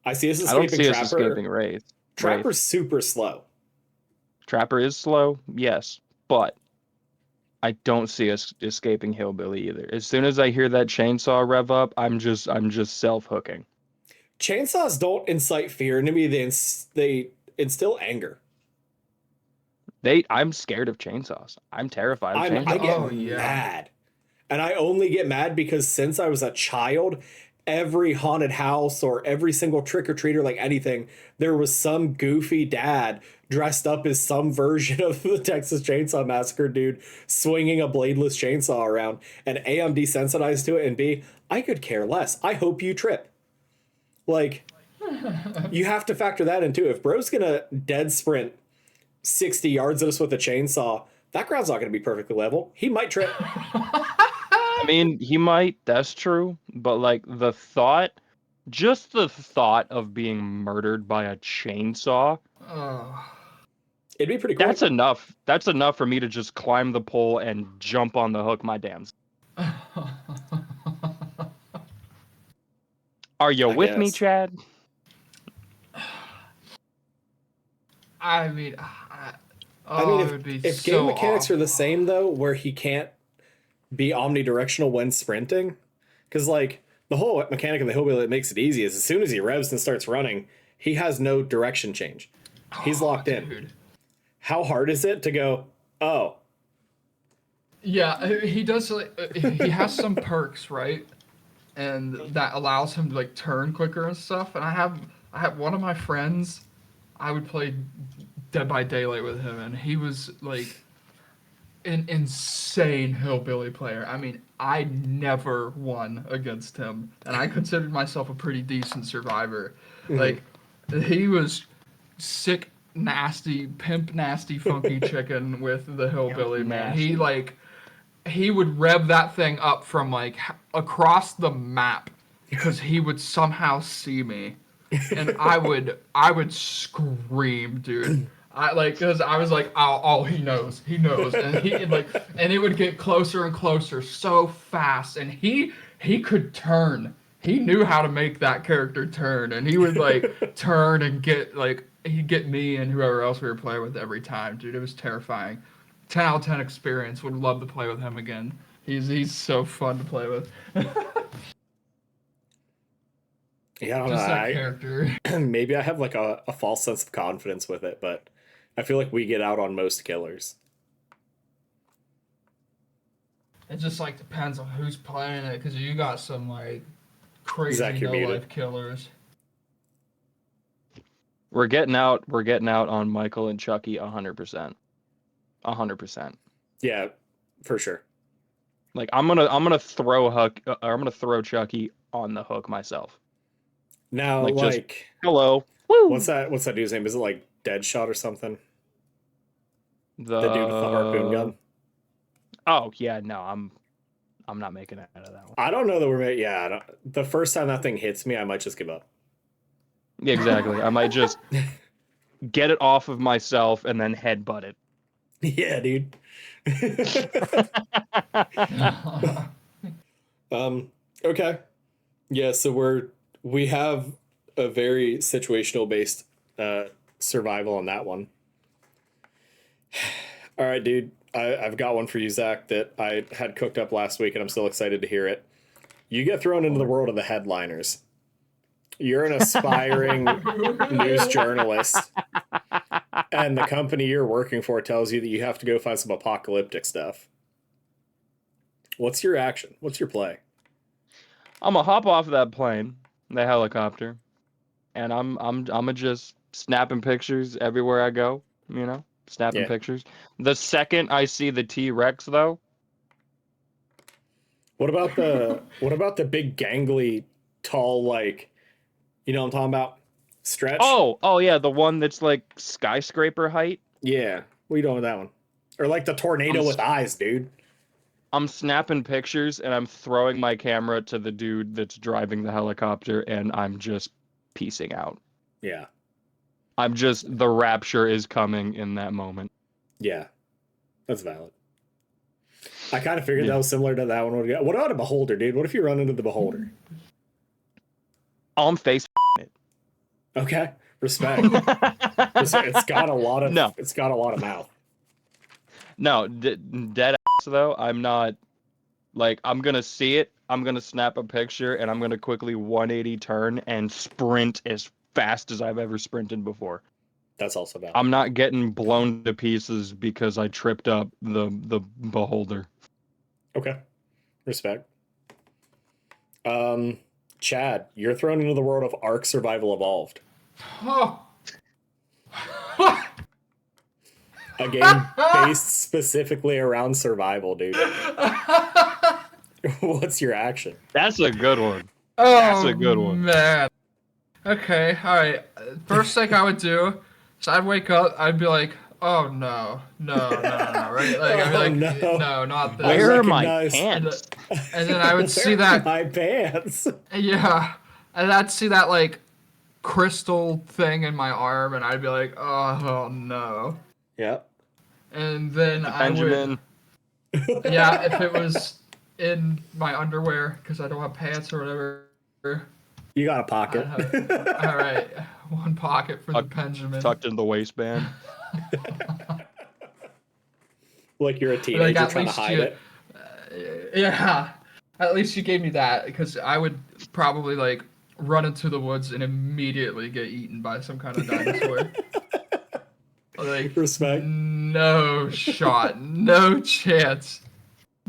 Speaker 1: I see us
Speaker 3: I don't
Speaker 1: escaping
Speaker 3: see
Speaker 1: Trapper.
Speaker 3: us escaping Wraith.
Speaker 1: Trapper's super slow.
Speaker 3: Trapper is slow, yes, but I don't see us escaping Hillbilly either. As soon as I hear that chainsaw rev up, I'm just self-hooking.
Speaker 1: Chainsaws don't incite fear into me. They instill anger.
Speaker 3: I'm scared of chainsaws. I'm terrified of
Speaker 1: I
Speaker 3: chainsaws.
Speaker 1: get
Speaker 4: Oh, yeah.
Speaker 1: mad. And I only get mad because since I was a child, every haunted house or every single trick-or-treater, like anything, there was some goofy dad dressed up as some version of the Texas Chainsaw Massacre dude swinging a bladeless chainsaw around. And A, I'm desensitized to it, and B, I could care less. I hope you trip. Like, you have to factor that in too. If bro's gonna dead sprint 60 yards at us with a chainsaw, that ground's not gonna be perfectly level. He might trip.
Speaker 3: I mean, he might, that's true, but like just the thought of being murdered by a chainsaw,
Speaker 4: Oh.
Speaker 1: It'd be pretty cool.
Speaker 3: that's enough. That's enough for me to just climb the pole and jump on the hook my damn. Are you
Speaker 1: I
Speaker 3: with me,
Speaker 1: guess.
Speaker 3: Chad?
Speaker 4: I mean,
Speaker 1: I mean,
Speaker 4: it would be
Speaker 1: if
Speaker 4: so
Speaker 1: game mechanics
Speaker 4: awful.
Speaker 1: are the same though, where he can't be omnidirectional when sprinting, because like the whole mechanic of the Hillbilly that makes it easy is as soon as he revs and starts running, he has no direction change. He's locked in.
Speaker 4: Dude.
Speaker 1: How hard is it to go? Oh,
Speaker 4: Yeah, he does like he has some perks, right? And that allows him to like turn quicker and stuff. And I have one of my friends, I would play Dead by Daylight with him, and he was like an insane hillbilly player. I mean, I never won against him, and I considered myself a pretty decent survivor. Like, he was sick, nasty, pimp, nasty, funky chicken with the hillbilly man. He
Speaker 3: nasty.
Speaker 4: like he would rev that thing up from like across the map because he would somehow see me, and I would scream, dude. I like because I was like, oh, he knows, and and it would get closer and closer so fast, and he could turn. He knew how to make that character turn, and he would like turn and get like he'd get me and whoever else we were playing with every time, dude. It was terrifying. 10 out of 10 experience. Would love to play with him again. He's so fun to play with.
Speaker 1: yeah, I don't
Speaker 4: Just that
Speaker 1: know.
Speaker 4: character.
Speaker 1: Maybe I have like a false sense of confidence with it, but I feel like we get out on most killers.
Speaker 4: It just like depends on who's playing it, because you got some like crazy
Speaker 1: Zach, you're
Speaker 4: no
Speaker 1: muted.
Speaker 4: life killers.
Speaker 3: We're getting out on Michael and Chucky 100%. 100%.
Speaker 1: Yeah, for sure.
Speaker 3: Like I'm gonna throw Chucky on the hook myself.
Speaker 1: Now,
Speaker 3: Like,
Speaker 1: like,
Speaker 3: just- Hello. Woo.
Speaker 1: what's that dude's name? Is it like Deadshot or something?
Speaker 3: The
Speaker 1: The dude with the harpoon gun.
Speaker 3: Oh yeah, no, I'm not making it out of that one.
Speaker 1: I don't know that yeah, the first time that thing hits me, I might just give up.
Speaker 3: Yeah, exactly. I might just get it off of myself and then headbutt it.
Speaker 1: Yeah, dude. Okay. Yeah, so we have a very situational based survival on that one. All right, dude. I've got one for you, Zach, that I had cooked up last week, and I'm still excited to hear it. You get thrown into the world of the headliners. You're an aspiring news journalist, and the company you're working for tells you that you have to go find some apocalyptic stuff. What's your action? What's your play?
Speaker 3: I'm gonna hop off that plane, the helicopter, and I'm just snapping pictures everywhere I go. You know, snapping
Speaker 1: Yeah.
Speaker 3: pictures. The second I see the T-Rex, though,
Speaker 1: What about the big gangly, tall, like, you know what I'm talking about? Stretch?
Speaker 3: oh yeah, the one that's like skyscraper height.
Speaker 1: Yeah. What are you doing with that one? Or like the tornado
Speaker 3: I'm
Speaker 1: with eyes, dude.
Speaker 3: I'm snapping pictures and I'm throwing my camera to the dude that's driving the helicopter, and I'm just peacing out.
Speaker 1: Yeah.
Speaker 3: The rapture is coming in that moment.
Speaker 1: Yeah. That's valid. I kind of figured
Speaker 3: Yeah.
Speaker 1: that was similar to that one. What about a beholder, dude? What if you run into the beholder?
Speaker 3: I'm face.
Speaker 1: Okay. Respect. It's got a lot of
Speaker 3: No.
Speaker 1: It's got a lot of mouth.
Speaker 3: No, dead ass though. I'm not like I'm gonna see it. I'm gonna snap a picture and I'm gonna quickly 180 turn and sprint as fast as I've ever sprinted before.
Speaker 1: That's also valid.
Speaker 3: I'm not getting blown to pieces because I tripped up the beholder.
Speaker 1: Okay. Respect. Chad, you're thrown into the world of Ark Survival Evolved.
Speaker 4: Oh.
Speaker 1: A game based specifically around survival, dude. What's your action?
Speaker 3: That's a good one.
Speaker 4: Oh,
Speaker 3: That's a good one.
Speaker 4: man. Okay, alright. First thing I would do is I'd wake up, I'd be like, oh no, right? Like, I'd be
Speaker 1: Oh,
Speaker 4: like,
Speaker 1: no.
Speaker 4: no, not this.
Speaker 3: Where are my
Speaker 1: recognize-
Speaker 3: pants?
Speaker 4: And then I would see
Speaker 1: Where are
Speaker 4: that,
Speaker 1: my pants.
Speaker 4: yeah, and I'd see that, like, crystal thing in my arm, and I'd be like, oh no.
Speaker 1: Yep.
Speaker 4: And then
Speaker 3: Benjamin.
Speaker 4: yeah, if it was in my underwear, because I don't have pants or whatever.
Speaker 1: You got a pocket.
Speaker 4: All right, one pocket for the Benjamin.
Speaker 3: Tucked in the waistband.
Speaker 1: Like you're a teenager
Speaker 4: at
Speaker 1: trying to
Speaker 4: least
Speaker 1: hide
Speaker 4: you-
Speaker 1: it.
Speaker 4: Yeah, at least you gave me that, because I would probably like run into the woods and immediately get eaten by some kind of dinosaur. Like,
Speaker 1: Respect.
Speaker 4: no shot, no chance,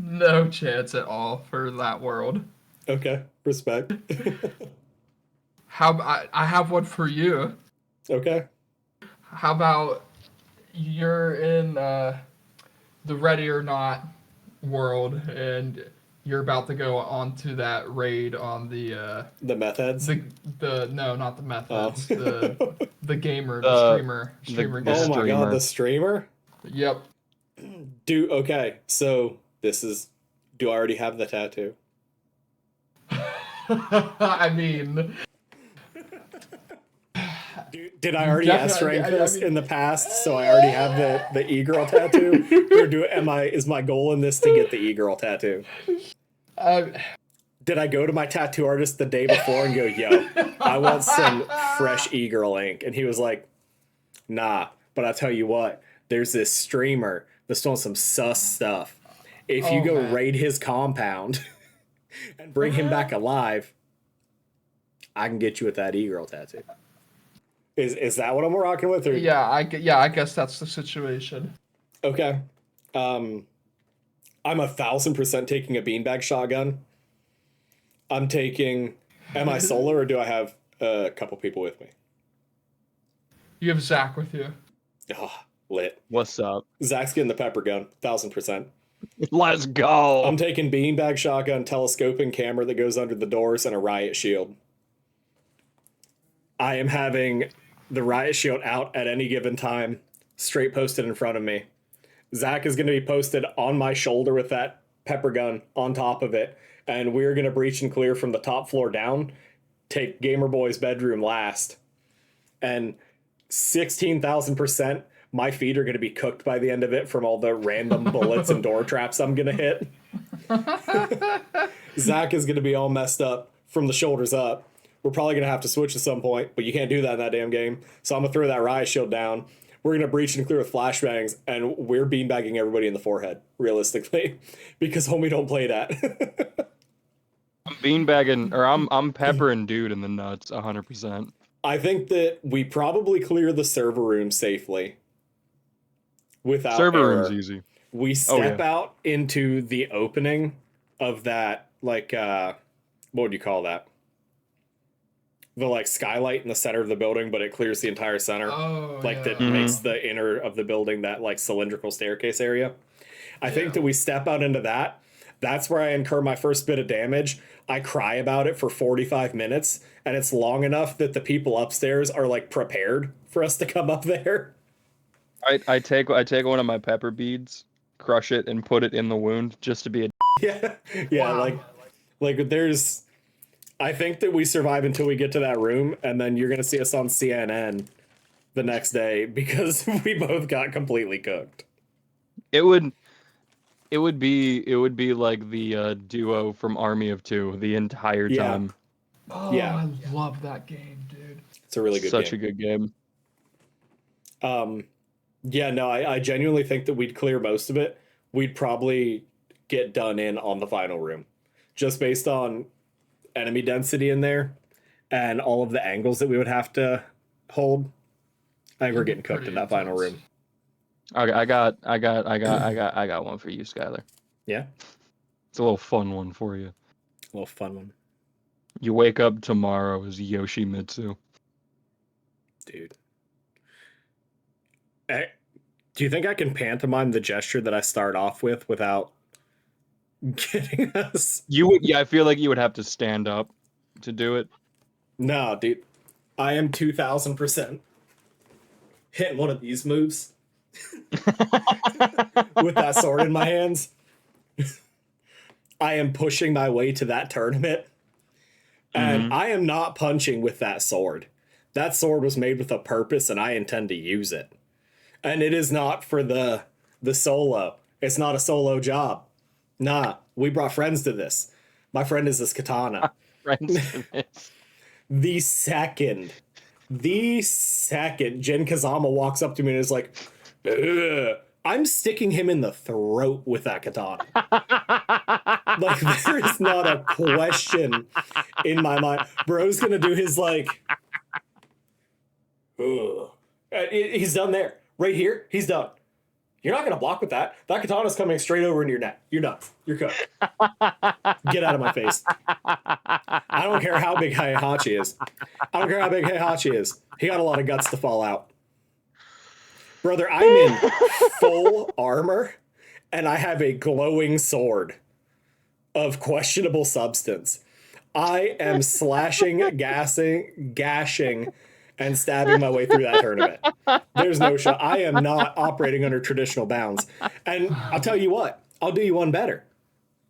Speaker 4: no chance at all for that world.
Speaker 1: Okay, respect.
Speaker 4: I have one for you.
Speaker 1: Okay.
Speaker 4: How about you're in the Ready or Not world, and you're about to go onto that raid on the
Speaker 1: meth heads.
Speaker 4: no, not the methods,
Speaker 1: Oh.
Speaker 4: the gamer,
Speaker 3: The-
Speaker 4: streamer
Speaker 3: the
Speaker 4: gamer.
Speaker 1: Oh my
Speaker 3: streamer.
Speaker 1: god, the streamer?
Speaker 4: Yep.
Speaker 1: Okay, so this is. Do I already have the tattoo?
Speaker 4: I mean,
Speaker 1: Did I already
Speaker 4: Definitely,
Speaker 1: S rank
Speaker 4: I
Speaker 1: this
Speaker 4: mean-
Speaker 1: in the past, so I already have the e-girl tattoo? Or is my goal in this to get the e-girl tattoo? Did I go to my tattoo artist the day before and go, yo, I want some fresh e-girl ink? And he was like, nah, but I'll tell you what, there's this streamer that's doing some sus stuff. If you
Speaker 4: Oh,
Speaker 1: go
Speaker 4: man.
Speaker 1: raid his compound and bring him back alive, I can get you with that e-girl tattoo. Is that what I'm rocking with? Or?
Speaker 4: yeah, I guess that's the situation.
Speaker 1: Okay. I'm 1,000% taking a beanbag shotgun. I'm taking. Am I solo or do I have a couple people with me?
Speaker 4: You have Zach with you.
Speaker 1: Oh, lit.
Speaker 3: What's up?
Speaker 1: Zach's getting the pepper gun. 1,000%.
Speaker 3: Let's go.
Speaker 1: I'm taking beanbag shotgun, telescoping camera that goes under the doors, and a riot shield. I am having the riot shield out at any given time, straight posted in front of me. Zach is going to be posted on my shoulder with that pepper gun on top of it, and we're going to breach and clear from the top floor down, take Gamer Boy's bedroom last, and 16,000%, my feet are going to be cooked by the end of it from all the random bullets and door traps I'm going to hit. Zach is going to be all messed up from the shoulders up. We're probably going to have to switch at some point, but you can't do that in that damn game. So I'm going to throw that riot shield down. We're going to breach and clear with flashbangs, and we're beanbagging everybody in the forehead, realistically, because homie don't play that.
Speaker 3: I'm beanbagging, or I'm peppering dude in the nuts 100%.
Speaker 1: I think that we probably clear the server room safely. Without
Speaker 3: Server
Speaker 1: error.
Speaker 3: room's easy.
Speaker 1: We step
Speaker 3: yeah.
Speaker 1: out into the opening of that, like, what would you call that? The, like, skylight in the center of the building, but it clears the entire center.
Speaker 4: Oh,
Speaker 1: Like,
Speaker 4: yeah.
Speaker 1: that
Speaker 3: Mhm.
Speaker 1: makes the inner of the building that, like, cylindrical staircase area. I think
Speaker 4: Yeah.
Speaker 1: that we step out into that. That's where I incur my first bit of damage. I cry about it for 45 minutes, and it's long enough that the people upstairs are, like, prepared for us to come up there.
Speaker 3: I take one of my pepper beads, crush it, and put it in the wound just to be a.
Speaker 1: Yeah, yeah,
Speaker 4: Wow.
Speaker 1: like there's. I think that we survive until we get to that room, and then you're gonna see us on CNN the next day because we both got completely cooked.
Speaker 3: It would be like the duo from Army of Two the entire
Speaker 1: Yeah.
Speaker 3: time.
Speaker 4: Oh,
Speaker 1: Yeah.
Speaker 4: I love that game, dude.
Speaker 1: It's a really good
Speaker 3: Such
Speaker 1: game.
Speaker 3: a good game.
Speaker 1: Yeah, no, I genuinely think that we'd clear most of it. We'd probably get done in on the final room, just based on enemy density in there and all of the angles that we would have to hold. I think we're getting cooked in that final
Speaker 4: Pretty
Speaker 1: room.
Speaker 3: I got one for you, Skylar.
Speaker 1: Yeah,
Speaker 3: It's a little fun one for you.
Speaker 1: a little fun one,
Speaker 3: You wake up tomorrow as Yoshimitsu.
Speaker 1: dude. Do you think I can pantomime the gesture that I start off with without getting us?
Speaker 3: You would, yeah. I feel like you would have to stand up to do it.
Speaker 1: No, dude. I am 2,000% hitting one of these moves with that sword in my hands. I am pushing my way to that tournament. And I am not punching with that sword. That sword was made with a purpose, and I intend to use it. And it is not for the solo. It's not a solo job. Nah, we brought friends to this. My friend is this katana.
Speaker 3: Friends to this.
Speaker 1: The second Jin Kazama walks up to me and is like, "Ugh," I'm sticking him in the throat with that katana. Like, there is not a question in my mind. Bro's gonna do his, like, ugh. He's done there. Right here, he's done. You're not going to block with that. That katana's coming straight over into your neck. You're done. You're cooked. Get out of my face. I don't care how big Heihachi is. I don't care how big Heihachi is. He got a lot of guts to fall out. Brother, I'm in full armor, and I have a glowing sword of questionable substance. I am slashing, gashing, and stabbing my way through that tournament. There's no shot. I am not operating under traditional bounds. And I'll tell you what, I'll do you one better.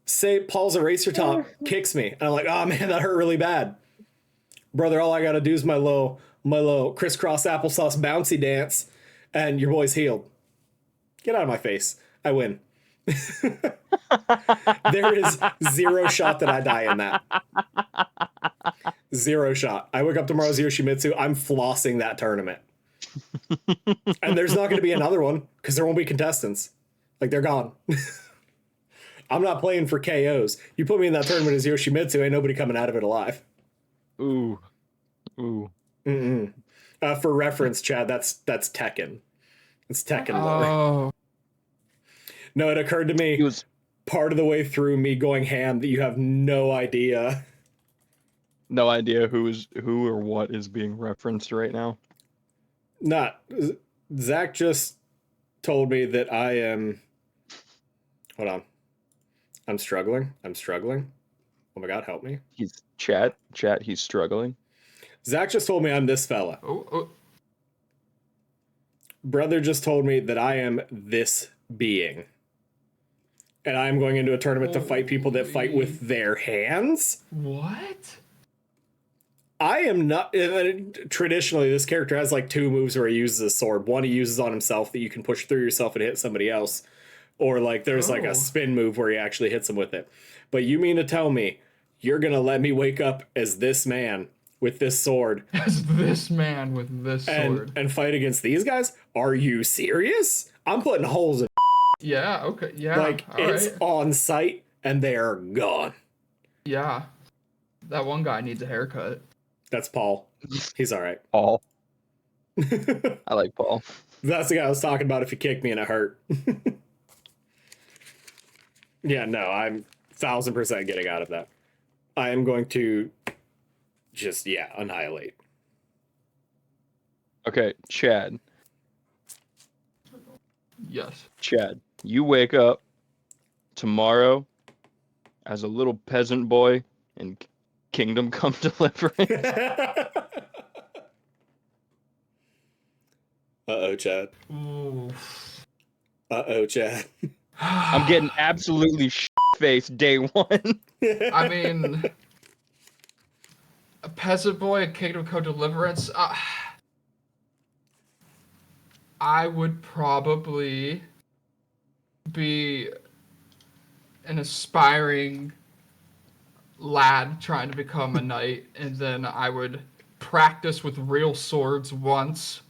Speaker 1: Say Paul's Eraser Top kicks me, and I'm like, oh man, that hurt really bad. Brother, all I gotta do is my little crisscross applesauce bouncy dance, and your boy's healed. Get out of my face. I win. There is zero shot that I die in that. Zero shot. I wake up tomorrow's Yoshimitsu, I'm flossing that tournament. And there's not going to be another one because there won't be contestants. Like, they're gone. I'm not playing for KOs. You put me in that tournament as Yoshimitsu, ain't nobody coming out of it alive.
Speaker 3: Ooh.
Speaker 1: For reference, Chad, that's Tekken. It's Tekken lore.
Speaker 4: Oh,
Speaker 1: No, it occurred to me
Speaker 3: He was
Speaker 1: part of the way through me going ham that you have no idea.
Speaker 3: no idea who or what is being referenced right now.
Speaker 1: Zach just told me that I am. Hold on. I'm struggling. Oh my God, help me.
Speaker 3: He's chat. He's struggling.
Speaker 1: Zach just told me I'm this fella.
Speaker 4: oh,
Speaker 1: Brother just told me that I am this being. And I'm going into a tournament to fight people that fight with their hands.
Speaker 4: what?
Speaker 1: I am not. Traditionally, this character has like two moves where he uses a sword. One he uses on himself that you can push through yourself and hit somebody else. Or like there's like
Speaker 4: Oh.
Speaker 1: a spin move where he actually hits him with it. But you mean to tell me you're going to let me wake up as this man with this sword
Speaker 4: As this man with this sword.
Speaker 1: and fight against these guys? Are you serious? I'm putting holes in.
Speaker 4: Yeah, okay, yeah.
Speaker 1: Like,
Speaker 4: all
Speaker 1: it's
Speaker 4: right.
Speaker 1: on site and they're gone.
Speaker 4: Yeah. That one guy needs a haircut.
Speaker 1: That's Paul. He's all right.
Speaker 3: Paul.
Speaker 1: That's
Speaker 3: I like Paul.
Speaker 1: the guy I was talking about if he kicked me and it hurt. Yeah, no, I'm 1000% getting out of that. I am going to just, annihilate.
Speaker 3: Okay, Chad.
Speaker 4: Yes.
Speaker 3: Chad, you wake up tomorrow as a little peasant boy in Kingdom Come Deliverance.
Speaker 1: Uh-oh, Chad.
Speaker 4: Ooh.
Speaker 1: Uh-oh, Chad.
Speaker 3: I'm getting absolutely faced day one.
Speaker 4: I mean, a peasant boy in Kingdom Come Deliverance. I would probably be an aspiring lad trying to become a knight, and then I would practice with real swords once,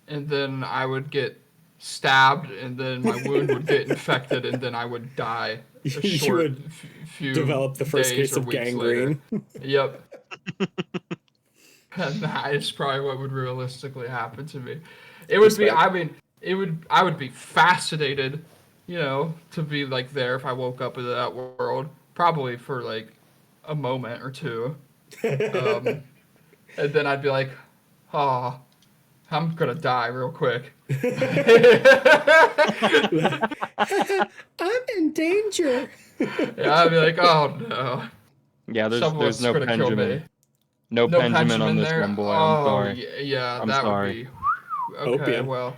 Speaker 4: and then I would get stabbed, and then my wound would get infected, and then I would die. A
Speaker 1: You
Speaker 4: short
Speaker 1: would
Speaker 4: few
Speaker 1: Develop the first
Speaker 4: days
Speaker 1: case
Speaker 4: or
Speaker 1: of
Speaker 4: weeks
Speaker 1: gangrene.
Speaker 4: later. Yep. And that is probably what would realistically happen to me. It would be,
Speaker 1: Respect.
Speaker 4: I mean, I would be fascinated, to be like there if I woke up in that world, probably for like a moment or two. And then I'd be like, oh, I'm gonna die real quick.
Speaker 1: I'm in danger.
Speaker 4: Yeah, I'd be like, oh no.
Speaker 3: Yeah, there's
Speaker 4: Someone's
Speaker 3: no
Speaker 4: gonna kill
Speaker 3: Benjamin.
Speaker 4: me.
Speaker 3: No Benjamin on this
Speaker 4: there.
Speaker 3: one, boy.
Speaker 4: Oh,
Speaker 3: I'm sorry.
Speaker 4: Yeah,
Speaker 3: I'm
Speaker 4: that
Speaker 3: sorry.
Speaker 4: would be. Okay,
Speaker 1: Opium.
Speaker 4: well,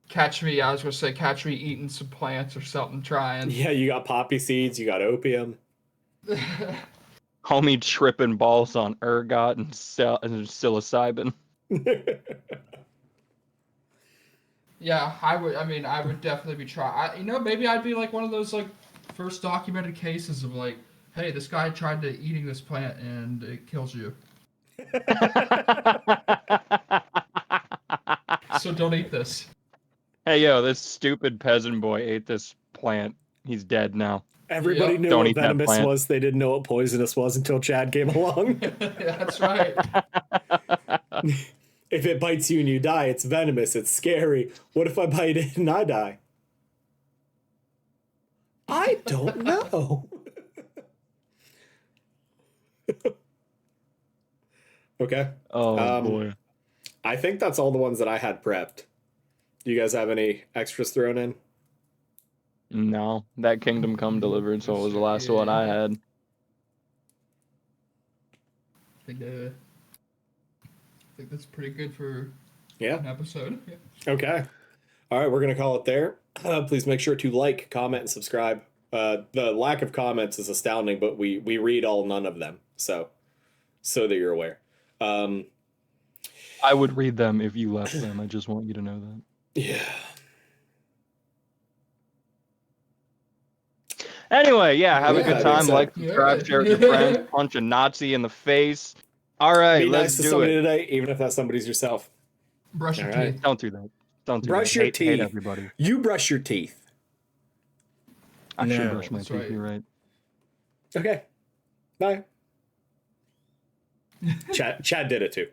Speaker 4: catch me. I was gonna say, catch me eating some plants or something, trying.
Speaker 1: Yeah, you got poppy seeds, you got opium.
Speaker 3: Homie tripping balls on ergot and psilocybin.
Speaker 4: Yeah, I would. I mean, I would definitely be trying. Maybe I'd be like one of those like first documented cases of like, hey, this guy tried to eating this plant and it kills you. So don't eat this.
Speaker 3: Hey, yo, this stupid peasant boy ate this plant. He's dead now.
Speaker 1: Everybody
Speaker 4: Yep.
Speaker 1: knew
Speaker 3: Don't
Speaker 1: what
Speaker 3: eat that
Speaker 1: venomous
Speaker 3: plant.
Speaker 1: was. They didn't know what poisonous was until Chad came along.
Speaker 4: That's right.
Speaker 1: If it bites you and you die, it's venomous. It's scary. What if I bite it and I die? I don't know. Okay.
Speaker 3: Oh boy.
Speaker 1: I think that's all the ones that I had prepped. Do you guys have any extras thrown in?
Speaker 3: No, that Kingdom Come delivered, so it was the last one I had.
Speaker 4: I think that's pretty good for
Speaker 1: Yeah.
Speaker 4: an episode. Yeah.
Speaker 1: Okay. All right, we're going to call it there. Please make sure to like, comment, and subscribe. The lack of comments is astounding, but we read none of them. So that you're aware.
Speaker 3: I would read them if you left them. I just want you to know that.
Speaker 1: Yeah.
Speaker 3: Anyway, yeah, have a
Speaker 1: Yeah,
Speaker 3: good
Speaker 1: I
Speaker 3: time.
Speaker 1: think so.
Speaker 3: Like, subscribe,
Speaker 4: Yeah.
Speaker 3: share with your friends, punch a Nazi in the face. All right,
Speaker 1: Be
Speaker 3: let's
Speaker 1: nice to
Speaker 3: do
Speaker 1: somebody
Speaker 3: it.
Speaker 1: today, even if that somebody's yourself.
Speaker 4: Brush your
Speaker 1: All right.
Speaker 4: teeth.
Speaker 3: Don't do that. Don't do
Speaker 1: Brush
Speaker 3: that.
Speaker 1: your
Speaker 3: Hate
Speaker 1: teeth.
Speaker 3: everybody.
Speaker 1: You brush your teeth.
Speaker 3: I should
Speaker 1: No.
Speaker 3: brush my
Speaker 4: That's
Speaker 3: teeth.
Speaker 4: right.
Speaker 3: You're right.
Speaker 1: Okay. Bye. Chad did it too.